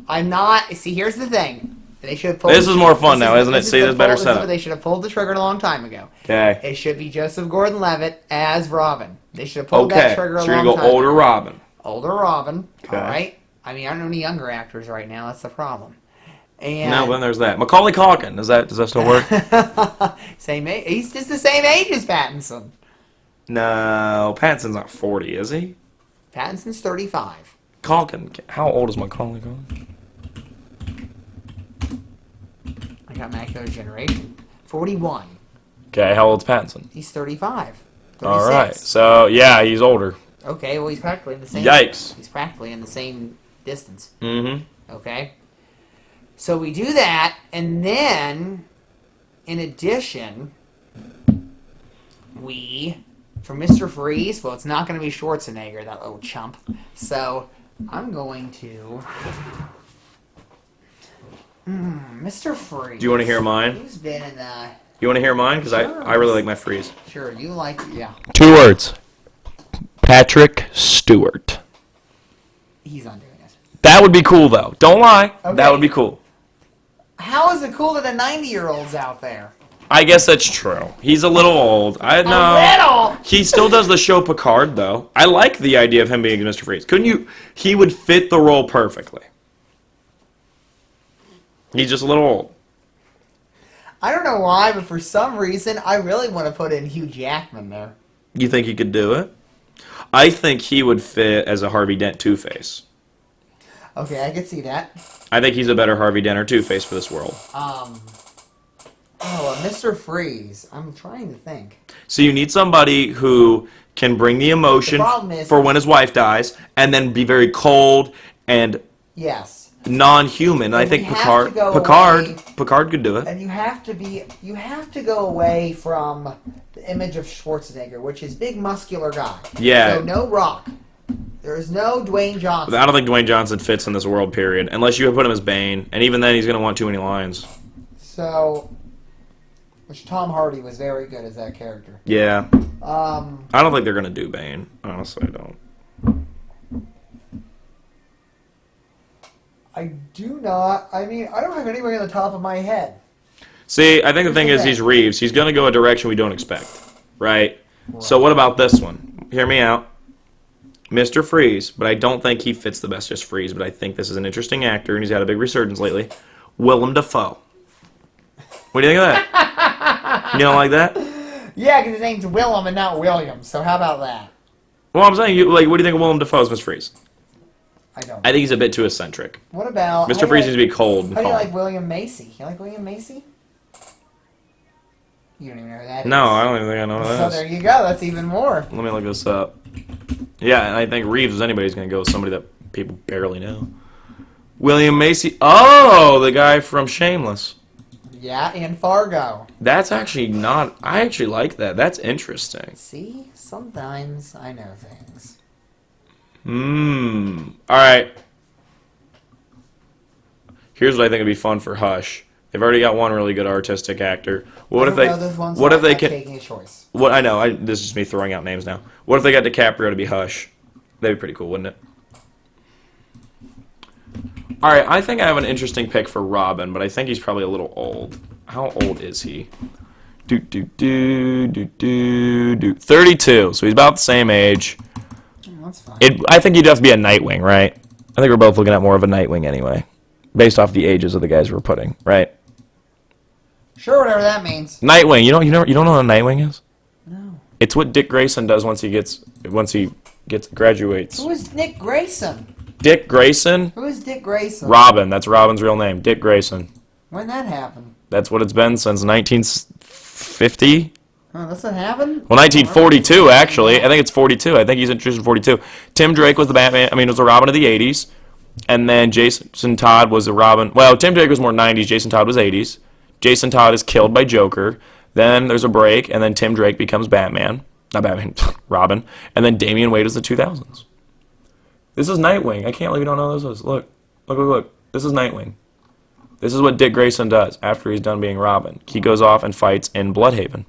Speaker 3: I'm not. See, here's the thing. They should have pulled.
Speaker 1: This is more fun now, isn't it? See, this better setup.
Speaker 3: They should have pulled the trigger a long time ago.
Speaker 1: Okay.
Speaker 3: It should be Joseph Gordon-Levitt as Robin. They should have pulled that trigger a
Speaker 1: So you're
Speaker 3: long
Speaker 1: going to
Speaker 3: time
Speaker 1: go older
Speaker 3: ago.
Speaker 1: Robin.
Speaker 3: Older Robin.
Speaker 1: Okay.
Speaker 3: All right. I mean, I don't know any younger actors right now. That's the problem. And
Speaker 1: No, then there's that. Macaulay Culkin. Does that still work?
Speaker 3: same age. He's just the same age as Pattinson.
Speaker 1: No, Pattinson's not 40, is he?
Speaker 3: Pattinson's 35.
Speaker 1: Culkin. How old is Macaulay Culkin?
Speaker 3: I got Macular Generation. 41.
Speaker 1: Okay, how old's Pattinson?
Speaker 3: He's 35. 36.
Speaker 1: All right, so yeah, he's older.
Speaker 3: Okay, well, he's practically in the same...
Speaker 1: Yikes.
Speaker 3: He's practically in the same distance.
Speaker 1: Mm-hmm.
Speaker 3: Okay? So we do that, and then, in addition, for Mr. Freeze, well, it's not going to be Schwarzenegger, that little chump. So, I'm going to... Mr. Freeze.
Speaker 1: Do you want to hear mine?
Speaker 3: Who's been in the...
Speaker 1: You want to hear mine? Because
Speaker 3: Sure.
Speaker 1: I really like my Freeze.
Speaker 3: Sure, you like... Yeah.
Speaker 1: 2 words. Patrick Stewart.
Speaker 3: He's not doing it.
Speaker 1: That would be cool, though. Don't lie.
Speaker 3: Okay.
Speaker 1: That would be cool.
Speaker 3: How is it cool that the 90-year-olds out there?
Speaker 1: I guess that's true. He's a little old. I know.
Speaker 3: A little?
Speaker 1: He still does the show Picard, though. I like the idea of him being Mr. Freeze. Couldn't you? He would fit the role perfectly. He's just a little old.
Speaker 3: I don't know why, but for some reason, I really want to put in Hugh Jackman there.
Speaker 1: You think he could do it? I think he would fit as a Harvey Dent Two-Face.
Speaker 3: Okay, I can see that.
Speaker 1: I think he's a better Harvey Dent or Two-Face for this world.
Speaker 3: Mr. Freeze. I'm trying to think.
Speaker 1: So you need somebody who can bring the emotion
Speaker 3: The problem is-
Speaker 1: for when his wife dies, and then be very cold and
Speaker 3: Yes.
Speaker 1: non-human. And I
Speaker 3: And
Speaker 1: think
Speaker 3: we have to go away-
Speaker 1: Picard could do it.
Speaker 3: And you have to go away from the image of Schwarzenegger, which is big muscular guy.
Speaker 1: Yeah.
Speaker 3: So no Rock. There is no Dwayne Johnson.
Speaker 1: I don't think Dwayne Johnson fits in this world, period. Unless you put him as Bane, and even then he's going to want too many lines.
Speaker 3: So, which Tom Hardy was very good as that character.
Speaker 1: Yeah. I don't think they're going to do Bane. Honestly, I don't.
Speaker 3: I do not. I mean, I don't have anybody on the top of my head.
Speaker 1: See, I think the thing
Speaker 3: Who's
Speaker 1: is
Speaker 3: that?
Speaker 1: he's Reeves. He's going to go a direction we don't expect, right? So what about this one? Hear me out. Mr. Freeze, but I don't think he fits the best as Freeze, but I think this is an interesting actor, and he's had a big resurgence lately. Willem Dafoe. What do you think of that? You don't like that?
Speaker 3: Yeah, because his name's Willem and not William. So how about that?
Speaker 1: Well, I'm saying, what do you think of Willem Dafoe as Mr. Freeze?
Speaker 3: I don't.
Speaker 1: I think he's a bit too eccentric.
Speaker 3: What about
Speaker 1: Mr. Freeze needs to be cold and
Speaker 3: How do you
Speaker 1: calm.
Speaker 3: like William Macy? You like William Macy? You don't even know who that is.
Speaker 1: No, I don't even think I know who
Speaker 3: So
Speaker 1: that
Speaker 3: there
Speaker 1: is.
Speaker 3: you go. That's even more.
Speaker 1: Let me look this up. Yeah, and I think Reeves, as anybody's going to go with somebody that people barely know. William Macy. Oh, the guy from Shameless.
Speaker 3: Yeah, and Fargo.
Speaker 1: That's actually not... I actually like that. That's interesting.
Speaker 3: See, sometimes I know things.
Speaker 1: All right. Here's what I think would be fun for Hush. They've already got one really good artistic actor. What if they? What if they can?
Speaker 3: Taking a choice.
Speaker 1: What I know. This is just me throwing out names now. What if they got DiCaprio to be Hush? That'd be pretty cool, wouldn't it? All right. I think I have an interesting pick for Robin, but I think he's probably a little old. How old is he? 32. So he's about the same age.
Speaker 3: That's fine.
Speaker 1: I think he'd have to be a Nightwing, right? I think we're both looking at more of a Nightwing anyway, based off the ages of the guys we're putting, right?
Speaker 3: Sure, whatever that means.
Speaker 1: Nightwing. You don't know what a Nightwing is?
Speaker 3: No.
Speaker 1: It's what Dick Grayson does once he graduates.
Speaker 3: Who is Dick Grayson?
Speaker 1: Dick Grayson?
Speaker 3: Who is Dick Grayson?
Speaker 1: Robin. That's Robin's real name. Dick Grayson.
Speaker 3: When that happened?
Speaker 1: That's what it's been since 1950.
Speaker 3: Oh, that's what happened?
Speaker 1: Well, 1942 actually. I think it's 42. I think he's introduced in 42. Tim Drake was the Batman. I mean, it was the Robin of the 80s, and then Jason Todd was the Robin. Well, Tim Drake was more 90s. Jason Todd was 80s. Jason Todd is killed by Joker. Then there's a break, and then Tim Drake becomes Batman. Not Batman, Robin. And then Damian Wayne is the 2000s. This is Nightwing. I can't believe you don't know this is. Look. This is Nightwing. This is what Dick Grayson does after he's done being Robin. He goes off and fights in Bloodhaven.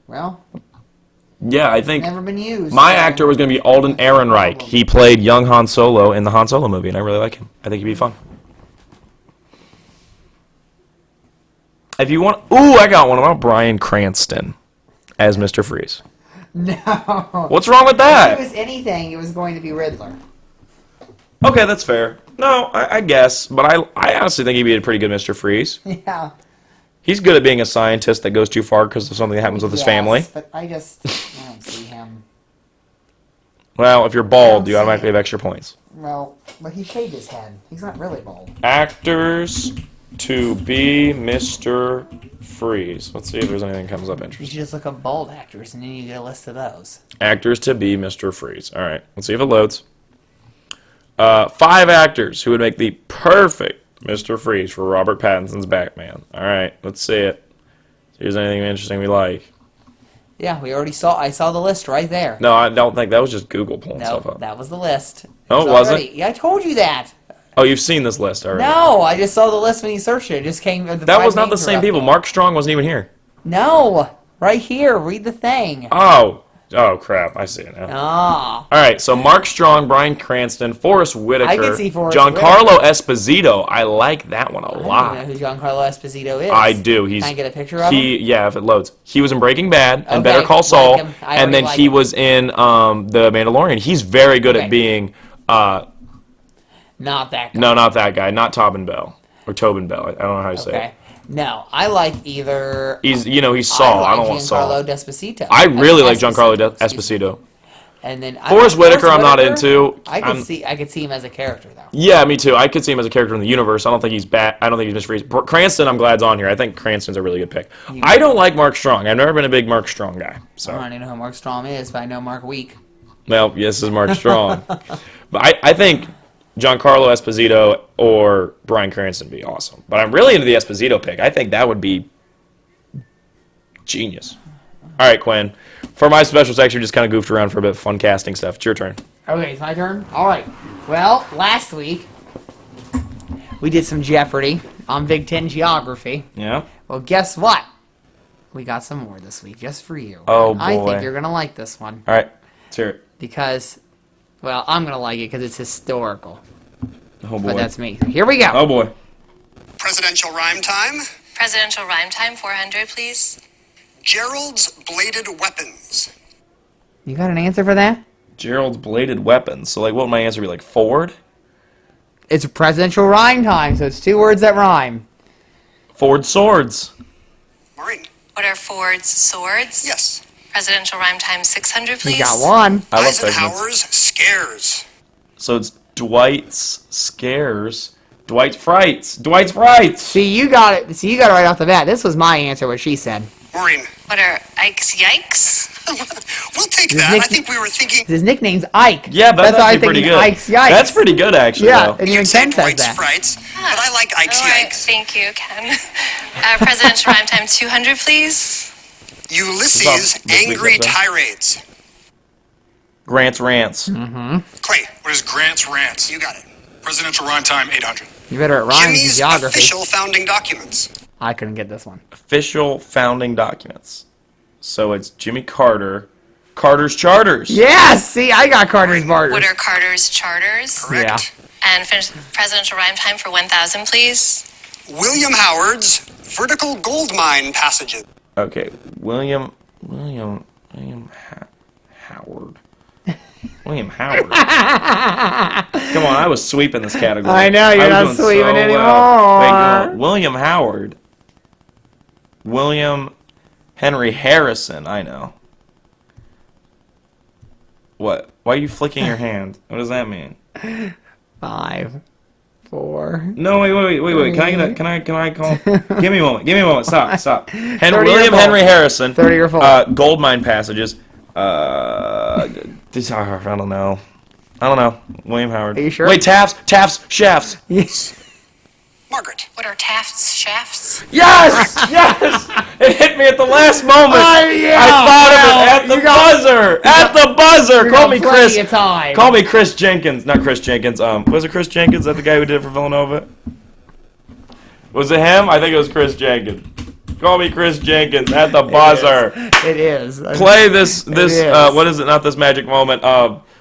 Speaker 3: Well,
Speaker 1: Yeah, I think
Speaker 3: never been used.
Speaker 1: my
Speaker 3: so-
Speaker 1: actor was going to be Alden Ehrenreich. He played young Han Solo in the Han Solo movie, and I really like him. I think he'd be fun. If you want... Ooh, I got one about Bryan Cranston as Mr. Freeze.
Speaker 3: No.
Speaker 1: What's wrong with
Speaker 3: If
Speaker 1: that?
Speaker 3: it was anything, it was going to be Riddler.
Speaker 1: Okay, that's fair. No, I guess. But I honestly think he'd be a pretty good Mr. Freeze.
Speaker 3: Yeah.
Speaker 1: He's good at being a scientist that goes too far because of something that happens with his
Speaker 3: Yes,
Speaker 1: family.
Speaker 3: But I don't see him.
Speaker 1: Well, if you're bald, you automatically have extra points.
Speaker 3: Well, but he shaved his head. He's not really bald.
Speaker 1: Actors to be Mr. Freeze. Let's see if there's anything that comes up
Speaker 3: You
Speaker 1: interesting.
Speaker 3: should just look up bald actors, and then you get a list of those.
Speaker 1: Actors to be Mr. Freeze. All right, let's see if it loads. 5 actors who would make the perfect Mr. Freeze for Robert Pattinson's Batman. All right, let's see it. See if there's anything interesting we like.
Speaker 3: Yeah, I saw the list right there.
Speaker 1: No, I don't think that was just Google pulling stuff
Speaker 3: No,
Speaker 1: up.
Speaker 3: that was the list.
Speaker 1: Oh,
Speaker 3: was
Speaker 1: was it?
Speaker 3: already- Yeah, I told you that.
Speaker 1: Oh, you've seen this list already.
Speaker 3: No, I just saw the list when you searched it. It just came.
Speaker 1: That was not the same people. Mark Strong wasn't even here.
Speaker 3: No, right here. Read the thing.
Speaker 1: Oh crap! I see it now.
Speaker 3: Ah.
Speaker 1: All right, so Mark Strong, Bryan Cranston, Forrest Whitaker,
Speaker 3: I can see Forrest
Speaker 1: Giancarlo Esposito. I like that one a
Speaker 3: I don't
Speaker 1: lot.
Speaker 3: know who Giancarlo Esposito is.
Speaker 1: I do. He's
Speaker 3: Can I get a picture of him?
Speaker 1: Yeah, if it loads. He was in Breaking Bad and
Speaker 3: Okay,
Speaker 1: Better Call Saul,
Speaker 3: like him. I
Speaker 1: and then
Speaker 3: already
Speaker 1: he
Speaker 3: like him.
Speaker 1: was in The Mandalorian. He's very good
Speaker 3: Okay.
Speaker 1: at being.
Speaker 3: Not that guy.
Speaker 1: No, not that guy. Not Tobin Bell or Tobin Bell. I don't know how you say it.
Speaker 3: Okay. No, I like either.
Speaker 1: He's Saul. I don't want Saul.
Speaker 3: Giancarlo Esposito.
Speaker 1: I really like
Speaker 3: Esposito,
Speaker 1: Giancarlo
Speaker 3: excuse me.
Speaker 1: Esposito.
Speaker 3: And then
Speaker 1: Forrest Whitaker, I'm not into.
Speaker 3: I could see him as a character though.
Speaker 1: Yeah, me too. I could see him as a character in the universe. I don't think he's bad. I don't think he's Mr. Freeze. Cranston, I'm glad's on here. I think Cranston's a really good pick. I don't like Mark Strong. I've never been a big Mark Strong guy. So,
Speaker 3: I don't even know who Mark Strong is, but I know Mark Weak.
Speaker 1: well, yes, this is Mark Strong. But I think Giancarlo Esposito or Bryan Cranston would be awesome. But I'm really into the Esposito pick. I think that would be genius. All right, Quinn. For my special section, just kind of goofed around for a bit of fun casting stuff. It's your turn.
Speaker 3: Okay, it's my turn? Alright. Well, last week, we did some Jeopardy on Big Ten Geography.
Speaker 1: Yeah?
Speaker 3: Well, guess what? We got some more this week, just for you.
Speaker 1: Oh,
Speaker 3: I
Speaker 1: boy.
Speaker 3: think you're going to like this one.
Speaker 1: All right. Let's hear it.
Speaker 3: Because, well, I'm going to like it because it's historical.
Speaker 1: Oh, boy.
Speaker 3: But that's me. Here we go.
Speaker 1: Oh, boy.
Speaker 4: Presidential rhyme time.
Speaker 5: Presidential rhyme time, 400, please.
Speaker 4: Gerald's bladed weapons.
Speaker 3: You got an answer for that?
Speaker 1: Gerald's bladed weapons. So, like, what would my answer be? Like, Ford?
Speaker 3: It's presidential rhyme time, so it's 2 words that rhyme.
Speaker 1: Ford swords.
Speaker 4: Maureen.
Speaker 5: What are Ford's swords?
Speaker 4: Yes.
Speaker 5: Presidential rhyme time, 600, please.
Speaker 3: You got one.
Speaker 1: I love segments.
Speaker 4: Eisenhower's scares.
Speaker 1: So it's Dwight's scares. Dwight's frights. Dwight's frights.
Speaker 3: See, you got it. See, you got it right off the bat. This was my answer, what she said.
Speaker 4: Maureen.
Speaker 5: What are Ike's yikes?
Speaker 4: We'll take
Speaker 3: His
Speaker 4: that.
Speaker 3: nick-
Speaker 4: I think we were thinking.
Speaker 3: His nickname's Ike.
Speaker 1: Yeah, but that's
Speaker 3: why I
Speaker 1: actually pretty
Speaker 3: thinking
Speaker 1: good.
Speaker 3: Ike's yikes.
Speaker 1: That's pretty good, actually.
Speaker 3: Yeah,
Speaker 1: though.
Speaker 3: and even
Speaker 4: You'd say
Speaker 3: Ken says
Speaker 4: Dwight's
Speaker 3: that.
Speaker 4: frights, but I like Ike's
Speaker 5: All right,
Speaker 4: yikes.
Speaker 5: thank you, Ken. Presidential rhyme time, 200, please.
Speaker 4: Ulysses'
Speaker 1: This week's
Speaker 4: angry
Speaker 1: episode.
Speaker 4: tirades.
Speaker 1: Grant's rants.
Speaker 4: Clay, what is Grant's rants? You got it. Presidential rhyme time 800.
Speaker 3: You better at rhymes and
Speaker 4: Jimmy's
Speaker 3: geography.
Speaker 4: official founding documents.
Speaker 3: I couldn't get this one.
Speaker 1: Official founding documents. So it's Jimmy Carter. Carter's charters.
Speaker 3: Yes! See, I got Carter's barters.
Speaker 5: What are Carter's charters?
Speaker 4: Correct.
Speaker 5: And finish presidential rhyme time for 1,000, please.
Speaker 4: William Howard's vertical gold mine passages.
Speaker 1: Okay, William Howard. William Howard. Come on, I was sweeping this category.
Speaker 3: I know, you're
Speaker 1: was
Speaker 3: not
Speaker 1: doing
Speaker 3: sweeping
Speaker 1: Wait,
Speaker 3: anymore.
Speaker 1: go. William Howard. William Henry Harrison, I know. What? Why are you flicking your hand? What does that mean?
Speaker 3: 5, 4.
Speaker 1: No, wait. Can I call? Give me a moment. Stop.
Speaker 3: 30 or
Speaker 1: William
Speaker 3: full.
Speaker 1: Henry Harrison.
Speaker 3: 30 or full.
Speaker 1: Gold mine passages. I don't know. William Howard.
Speaker 3: Are you sure?
Speaker 1: Wait, Taft's shafts.
Speaker 3: Yes!
Speaker 4: Margaret.
Speaker 5: What are Taft's shafts?
Speaker 1: Yes! It hit me at the last moment.
Speaker 3: yeah,
Speaker 1: I thought
Speaker 3: well,
Speaker 1: of it
Speaker 3: you got-
Speaker 1: at the buzzer. Call me
Speaker 3: plenty
Speaker 1: Chris.
Speaker 3: of time.
Speaker 1: Call me Chris Jenkins. Not Chris Jenkins. Was it Chris Jenkins? Is that the guy who did it for Villanova? Was it him? I think it was Chris Jenkins. Call me Chris Jenkins at the buzzer.
Speaker 3: It is.
Speaker 1: Play this.
Speaker 3: is.
Speaker 1: What is it? Not this magic moment.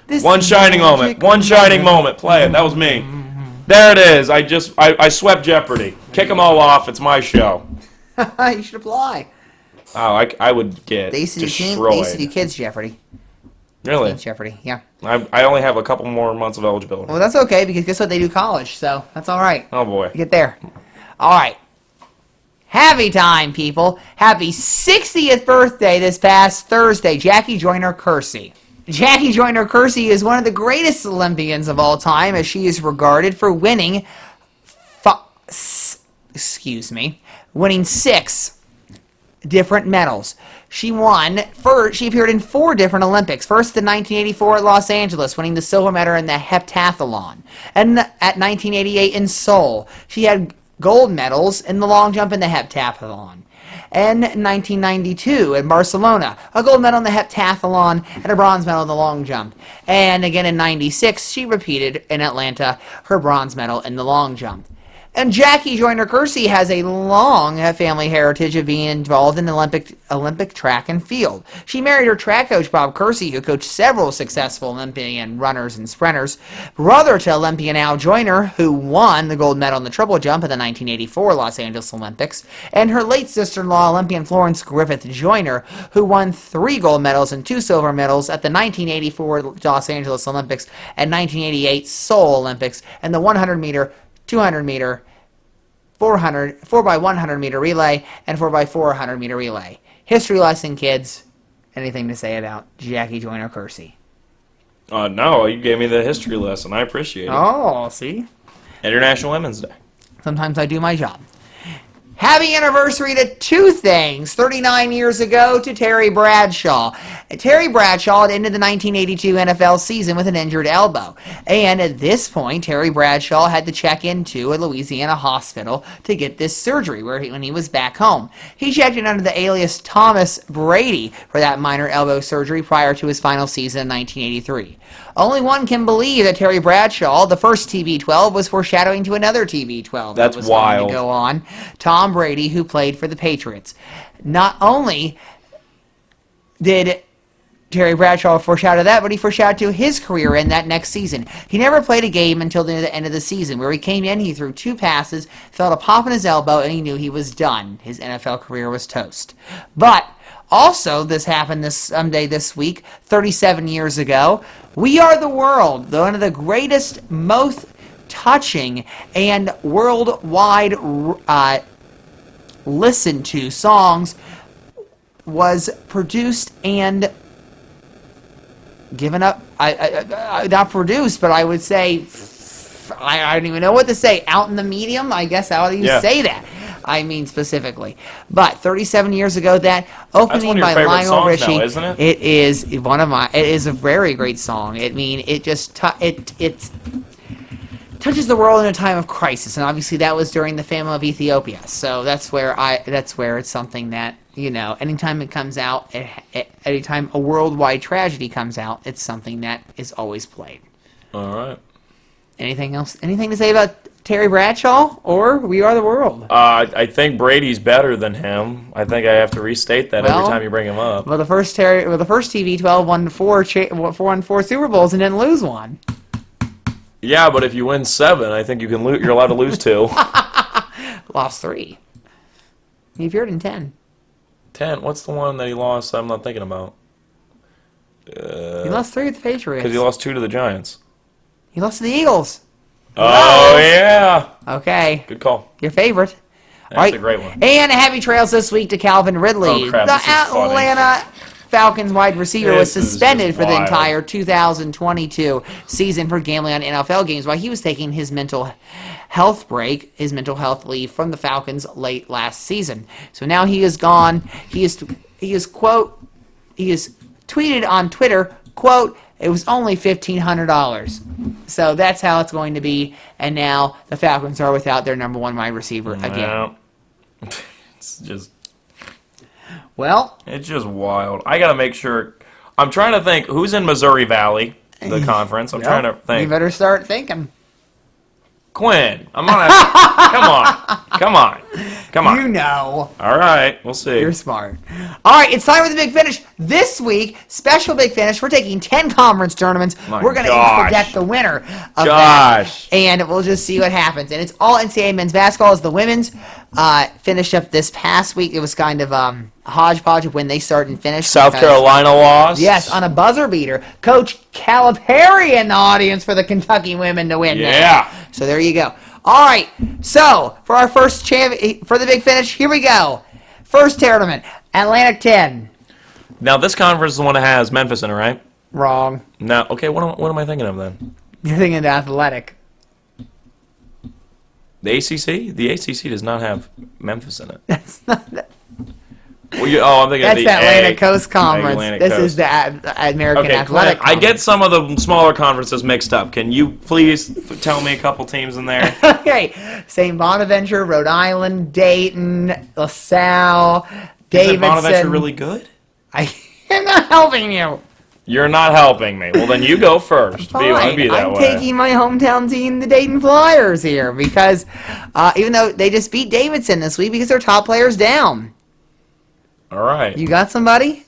Speaker 3: This
Speaker 1: One shining
Speaker 3: magic
Speaker 1: moment. One shining moment. Play it. That was me. There it is. I swept Jeopardy. Kick them all off. It's my show.
Speaker 3: You should apply.
Speaker 1: Oh, I would get
Speaker 3: They used to do
Speaker 1: destroyed.
Speaker 3: they used to do Kids Jeopardy.
Speaker 1: Really?
Speaker 3: Kids Jeopardy, yeah.
Speaker 1: I only have a couple more months of eligibility.
Speaker 3: Well, that's okay, because guess what? They do college, so that's all right.
Speaker 1: Oh boy.
Speaker 3: Get there. All right. Happy time, people. Happy 60th birthday this past Thursday, Jackie Joyner Kersee. Jackie Joyner Kersee is one of the greatest Olympians of all time, as she is regarded for winning winning 6 different medals. She appeared in 4 different Olympics. First, in 1984 at Los Angeles, winning the silver medal in the heptathlon. And at 1988 in Seoul, she had gold medals in the long jump and the heptathlon. And 1992 in Barcelona, a gold medal in the heptathlon and a bronze medal in the long jump. And again in 96, she repeated in Atlanta her bronze medal in the long jump. And Jackie Joyner-Kersee has a long family heritage of being involved in Olympic track and field. She married her track coach, Bob Kersee, who coached several successful Olympian runners and sprinters, brother to Olympian Al Joyner, who won the gold medal in the triple jump at the 1984 Los Angeles Olympics, and her late sister-in-law, Olympian Florence Griffith Joyner, who won 3 gold medals and 2 silver medals at the 1984 Los Angeles Olympics and 1988 Seoul Olympics, and the 100-meter 200-meter, 4x100 meter relay, and 4x400 meter relay. History lesson, kids. Anything to say about Jackie Joyner-Kersee?
Speaker 1: No, you gave me the history lesson. I appreciate it.
Speaker 3: Oh, see?
Speaker 1: International Women's Day.
Speaker 3: Sometimes I do my job. Happy anniversary to 2 things. 39 years ago to Terry Bradshaw. Terry Bradshaw had ended the 1982 NFL season with an injured elbow. And at this point, Terry Bradshaw had to check into a Louisiana hospital to get this surgery when he was back home. He checked in under the alias Thomas Brady for that minor elbow surgery prior to his final season in 1983. Only one can believe that Terry Bradshaw, the first TB12, was foreshadowing to another TB12
Speaker 1: That's
Speaker 3: that was
Speaker 1: wild.
Speaker 3: going to go on. Tom Brady, who played for the Patriots. Not only did Terry Bradshaw foreshadow that, but he foreshadowed to his career in that next season. He never played a game until the end of the season, where he came in, he threw 2 passes, felt a pop in his elbow, and he knew he was done. His NFL career was toast. But also, this happened this week, 37 years ago. We Are the World, one of the greatest, most touching, and worldwide listened to songs, was produced and given up. Not produced, but I would say, I don't even know what to say. Out in the medium, I guess. How do you say that? I mean specifically. But 37 years ago, that opening by Lionel Richie,
Speaker 1: now, isn't it?
Speaker 3: It is one of my. It is a very great song. I mean, it just it touches the world in a time of crisis, and obviously that was during the famine of Ethiopia. So that's where it's something that, you know, anytime it comes out, anytime a worldwide tragedy comes out, it's something that is always played.
Speaker 1: All right.
Speaker 3: Anything else? Anything to say about Terry Bradshaw or We Are the World?
Speaker 1: I think Brady's better than him. I think I have to restate that every time you bring him up.
Speaker 3: Well, the first TB12 won 4 Super Bowls and didn't lose one.
Speaker 1: Yeah, but if you win 7, I think you're allowed to lose 2.
Speaker 3: Lost 3. He appeared in 10.
Speaker 1: 10. What's the one that he lost? I'm not thinking about.
Speaker 3: He lost 3 with the Patriots.
Speaker 1: Because he lost 2 to the Giants.
Speaker 3: He lost to the Eagles.
Speaker 1: Oh, yeah.
Speaker 3: Okay.
Speaker 1: Good call.
Speaker 3: Your favorite.
Speaker 1: That's a great one.
Speaker 3: And happy trails this week to Calvin Ridley.
Speaker 1: Oh, crap,
Speaker 3: the
Speaker 1: this is funny.
Speaker 3: Atlanta Falcons wide receiver was
Speaker 1: This is
Speaker 3: suspended
Speaker 1: just
Speaker 3: for the
Speaker 1: wild.
Speaker 3: entire 2022 season for gambling on NFL games while he was taking his mental health leave from the Falcons late last season. So now he is gone. He is tweeted on Twitter, quote, "It was only $1,500. So that's how it's going to be. And now the Falcons are without their number 1 wide receiver again.
Speaker 1: Well, it's just wild. I got to make sure. I'm trying to think who's in Missouri Valley, the conference. I'm trying to
Speaker 3: You
Speaker 1: think.
Speaker 3: better start thinking.
Speaker 1: Quinn. I'm gonna. Come on.
Speaker 3: You know.
Speaker 1: All right, we'll see.
Speaker 3: You're smart. All right, it's time for the big finish. This week, special big finish. We're taking 10 conference tournaments. We're going to each predict the winner of that. And we'll just see what happens. And it's all NCAA men's basketball as the women's finished up this past week. It was kind of a hodgepodge of when they started and finished.
Speaker 1: South Carolina lost.
Speaker 3: Yes, on a buzzer beater. Coach Calipari in the audience for the Kentucky women to win.
Speaker 1: Yeah.
Speaker 3: So there you go. All right. So for our first for the big finish, here we go. First tournament, Atlantic 10.
Speaker 1: Now this conference is the one that has Memphis in it, right?
Speaker 3: Wrong.
Speaker 1: No. Okay. What am I thinking of then?
Speaker 3: You're thinking of Athletic.
Speaker 1: The ACC? The ACC does not have Memphis in it.
Speaker 3: That's not that.
Speaker 1: Well, I'm thinking
Speaker 3: That's
Speaker 1: of
Speaker 3: the Atlantic
Speaker 1: A,
Speaker 3: Coast Conference.
Speaker 1: Atlantic
Speaker 3: This
Speaker 1: Coast.
Speaker 3: is the American
Speaker 1: Okay,
Speaker 3: Athletic
Speaker 1: Clint, I
Speaker 3: Conference.
Speaker 1: get some of the smaller conferences mixed up. Can you please tell me a couple teams in there?
Speaker 3: Okay, St. Bonaventure, Rhode Island, Dayton, LaSalle, Davidson.
Speaker 1: Isn't Bonaventure really good?
Speaker 3: I am not helping you.
Speaker 1: You're not helping me. Well, then you go first. Be
Speaker 3: Fine.
Speaker 1: that
Speaker 3: I'm
Speaker 1: way.
Speaker 3: taking my hometown team, the Dayton Flyers, here because even though they just beat Davidson this week because their top player's down.
Speaker 1: All right.
Speaker 3: You got somebody?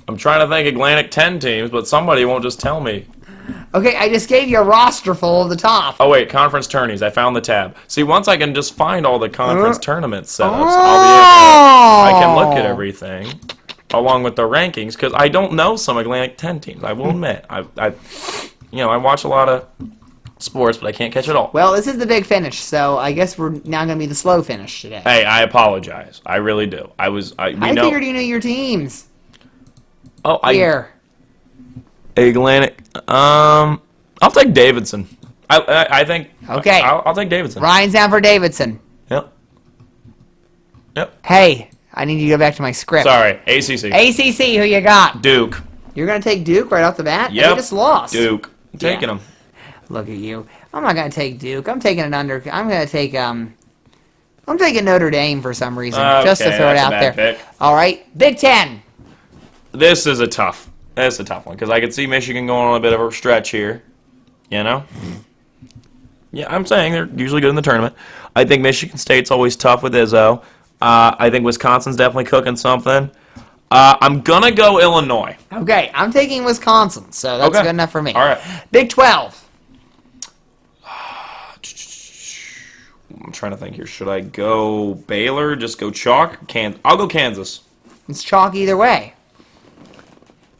Speaker 1: I'm trying to think Atlantic 10 teams, but somebody won't just tell me.
Speaker 3: Okay, I just gave you a roster full of the top.
Speaker 1: Oh, wait, conference tourneys. I found the tab. See, once I can just find all the conference tournament setups, I can look at everything along with the rankings because I don't know some Atlantic 10 teams. I will admit. I watch a lot of sports, but I can't catch it all.
Speaker 3: Well, this is the big finish, so I guess we're now going to be the slow finish today.
Speaker 1: Hey, I apologize. I really do. I
Speaker 3: figured you knew your teams.
Speaker 1: Oh,
Speaker 3: Here.
Speaker 1: Atlantic. I'll take Davidson. I think.
Speaker 3: Okay.
Speaker 1: I'll take Davidson.
Speaker 3: Ryan's down for Davidson.
Speaker 1: Yep.
Speaker 3: Hey, I need you to go back to my script.
Speaker 1: Sorry, ACC.
Speaker 3: ACC, who you got?
Speaker 1: Duke.
Speaker 3: You're going to take Duke right off the bat?
Speaker 1: Yep.
Speaker 3: They just lost.
Speaker 1: Duke. I'm taking them.
Speaker 3: Look at you. I'm not going to take Duke. I'm taking I'm going to take I'm taking Notre Dame for some reason, just to
Speaker 1: Okay,
Speaker 3: throw it
Speaker 1: that's a
Speaker 3: out
Speaker 1: bad
Speaker 3: there.
Speaker 1: pick.
Speaker 3: All right, Big Ten.
Speaker 1: That's a tough one because I could see Michigan going on a bit of a stretch here. You know? Yeah, I'm saying they're usually good in the tournament. I think Michigan State's always tough with Izzo. I think Wisconsin's definitely cooking something. I'm going to go Illinois.
Speaker 3: Okay, I'm taking Wisconsin, so that's good enough for me.
Speaker 1: All right.
Speaker 3: Big 12.
Speaker 1: I'm trying to think here. Should I go Baylor? Just go chalk? I'll go Kansas.
Speaker 3: It's chalk either way.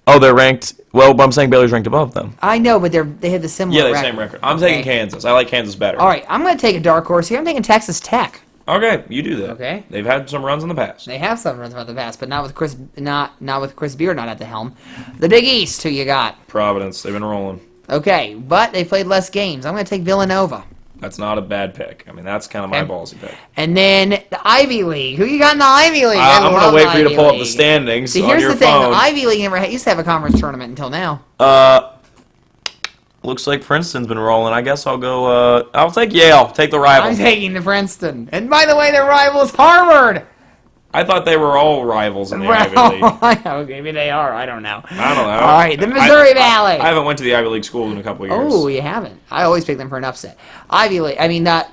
Speaker 1: Oh, they're ranked. Well, but I'm saying Baylor's ranked above them.
Speaker 3: I know, but they have the similar
Speaker 1: Yeah, they have
Speaker 3: record.
Speaker 1: the same record. I'm taking Kansas. I like Kansas better.
Speaker 3: All right, I'm going to take a dark horse here. I'm taking Texas Tech.
Speaker 1: Okay, you do that.
Speaker 3: Okay.
Speaker 1: They've had some runs in the past.
Speaker 3: They have some runs about the past, but not with Chris Beard not at the helm. The Big East, who you got?
Speaker 1: Providence. They've been rolling.
Speaker 3: Okay, but they played less games. I'm going to take Villanova.
Speaker 1: That's not a bad pick. I mean, that's kind of my ballsy pick.
Speaker 3: And then the Ivy League. Who you got in the Ivy League?
Speaker 1: I'm going to wait for you to pull up the
Speaker 3: League.
Speaker 1: standings
Speaker 3: See,
Speaker 1: on
Speaker 3: here's
Speaker 1: your
Speaker 3: the thing.
Speaker 1: phone.
Speaker 3: The Ivy League never used to have a conference tournament until now.
Speaker 1: Looks like Princeton's been rolling. I guess I'll go. I'll take Yale. Take the rival.
Speaker 3: I'm taking the Princeton. And by the way, their rival is Harvard.
Speaker 1: I thought they were all rivals in the Ivy League.
Speaker 3: Okay, maybe they are. I don't know.
Speaker 1: I don't know.
Speaker 3: All right, the Missouri Valley.
Speaker 1: I haven't went to the Ivy League school in a couple of years.
Speaker 3: Oh, you haven't. I always pick them for an upset. Ivy League. I mean, not.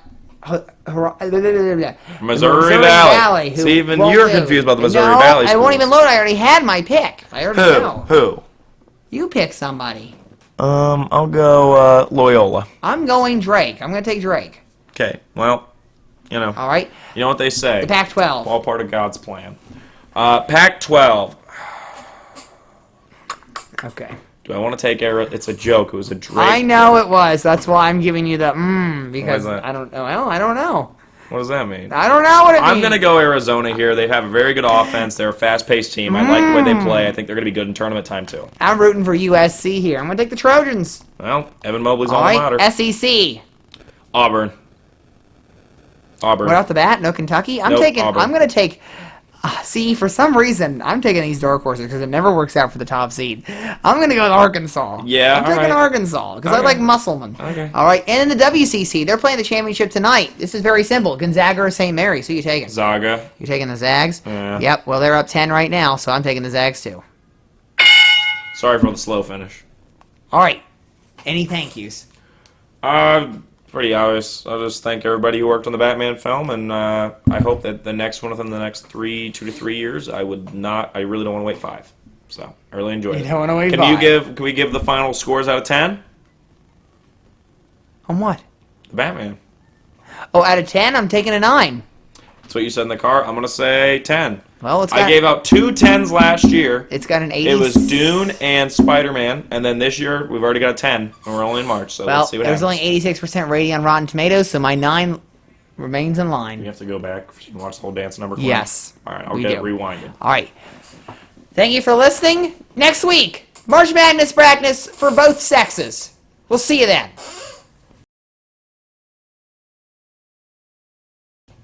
Speaker 1: Missouri Valley.
Speaker 3: Who
Speaker 1: See, even
Speaker 3: won't
Speaker 1: you're
Speaker 3: move.
Speaker 1: confused about the Missouri
Speaker 3: No,
Speaker 1: Valley
Speaker 3: I won't
Speaker 1: schools.
Speaker 3: even load. I already had my pick. I already know.
Speaker 1: Who?
Speaker 3: You pick somebody.
Speaker 1: I'll go Loyola.
Speaker 3: I'm going Drake. I'm going to take Drake.
Speaker 1: Okay. Well,
Speaker 3: All right.
Speaker 1: You know what they say.
Speaker 3: The Pac-12.
Speaker 1: All part of God's plan. Pac-12.
Speaker 3: Okay.
Speaker 1: Do I want to take It's a joke. It was a Drake.
Speaker 3: I know it was. That's why I'm giving you the because
Speaker 1: Why is that?
Speaker 3: I don't know. I don't know.
Speaker 1: What does that mean?
Speaker 3: I don't know what it means.
Speaker 1: I'm going to go Arizona here. They have a very good offense. They're a fast-paced team. I like the way they play. I think they're going to be good in tournament time, too.
Speaker 3: I'm rooting for USC here. I'm going to take the Trojans.
Speaker 1: Well, Evan Mobley's
Speaker 3: All
Speaker 1: on the
Speaker 3: right.
Speaker 1: ladder.
Speaker 3: SEC.
Speaker 1: Auburn.
Speaker 3: Right off the bat, no Kentucky. I'm
Speaker 1: Nope,
Speaker 3: taking.
Speaker 1: Auburn.
Speaker 3: I'm going to take. See, for some reason, I'm taking these dark horses because it never works out for the top seed. I'm going to go with Arkansas.
Speaker 1: Yeah,
Speaker 3: I'm taking
Speaker 1: all right.
Speaker 3: Arkansas because I
Speaker 1: Okay.
Speaker 3: like Musselman.
Speaker 1: Okay.
Speaker 3: All right, and in the WCC, they're playing the championship tonight. This is very simple: Gonzaga or St. Mary's. Who you taking?
Speaker 1: Zaga.
Speaker 3: You taking the Zags?
Speaker 1: Yeah.
Speaker 3: Yep. Well, they're up 10 right now, so I'm taking the Zags too.
Speaker 1: Sorry for the slow finish.
Speaker 3: All right. Any thank yous?
Speaker 1: Pretty obvious. I'll just thank everybody who worked on the Batman film, and I hope that the next one within the next 2 to 3 years. I really don't want to wait 5. So I really enjoyed it.
Speaker 3: don't want to wait
Speaker 1: Can
Speaker 3: 5.
Speaker 1: we give the final scores out of 10?
Speaker 3: On what?
Speaker 1: The Batman.
Speaker 3: Oh, out of 10, I'm taking a 9.
Speaker 1: That's what you said in the car. I'm gonna say 10.
Speaker 3: Well,
Speaker 1: I gave out 2 10s last year.
Speaker 3: It's got an 80.
Speaker 1: It was Dune and Spider-Man, and then this year we've already got a 10, and we're only in March, so
Speaker 3: Well,
Speaker 1: let's see what
Speaker 3: there's
Speaker 1: happens.
Speaker 3: only 86% rating on Rotten Tomatoes, so my 9 remains in
Speaker 1: You
Speaker 3: line.
Speaker 1: have to go back so you can watch the whole dance number. Quinn.
Speaker 3: Yes,
Speaker 1: All right, I'll
Speaker 3: we
Speaker 1: get it
Speaker 3: do.
Speaker 1: rewinded.
Speaker 3: All right. Thank you for listening. Next week, March Madness practice for both sexes. We'll see you then.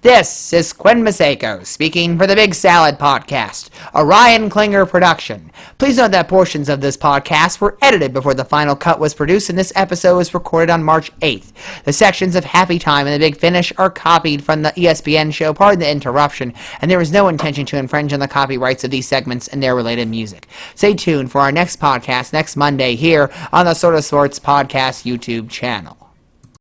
Speaker 3: This is Quinn Masako speaking for the Big Salad Podcast, a Ryan Klinger production. Please note that portions of this podcast were edited before the final cut was produced, and this episode was recorded on March 8th. The sections of Happy Time and The Big Finish are copied from the ESPN show, Pardon the Interruption, and there is no intention to infringe on the copyrights of these segments and their related music. Stay tuned for our next podcast next Monday here on the Sort of Sports Podcast YouTube channel.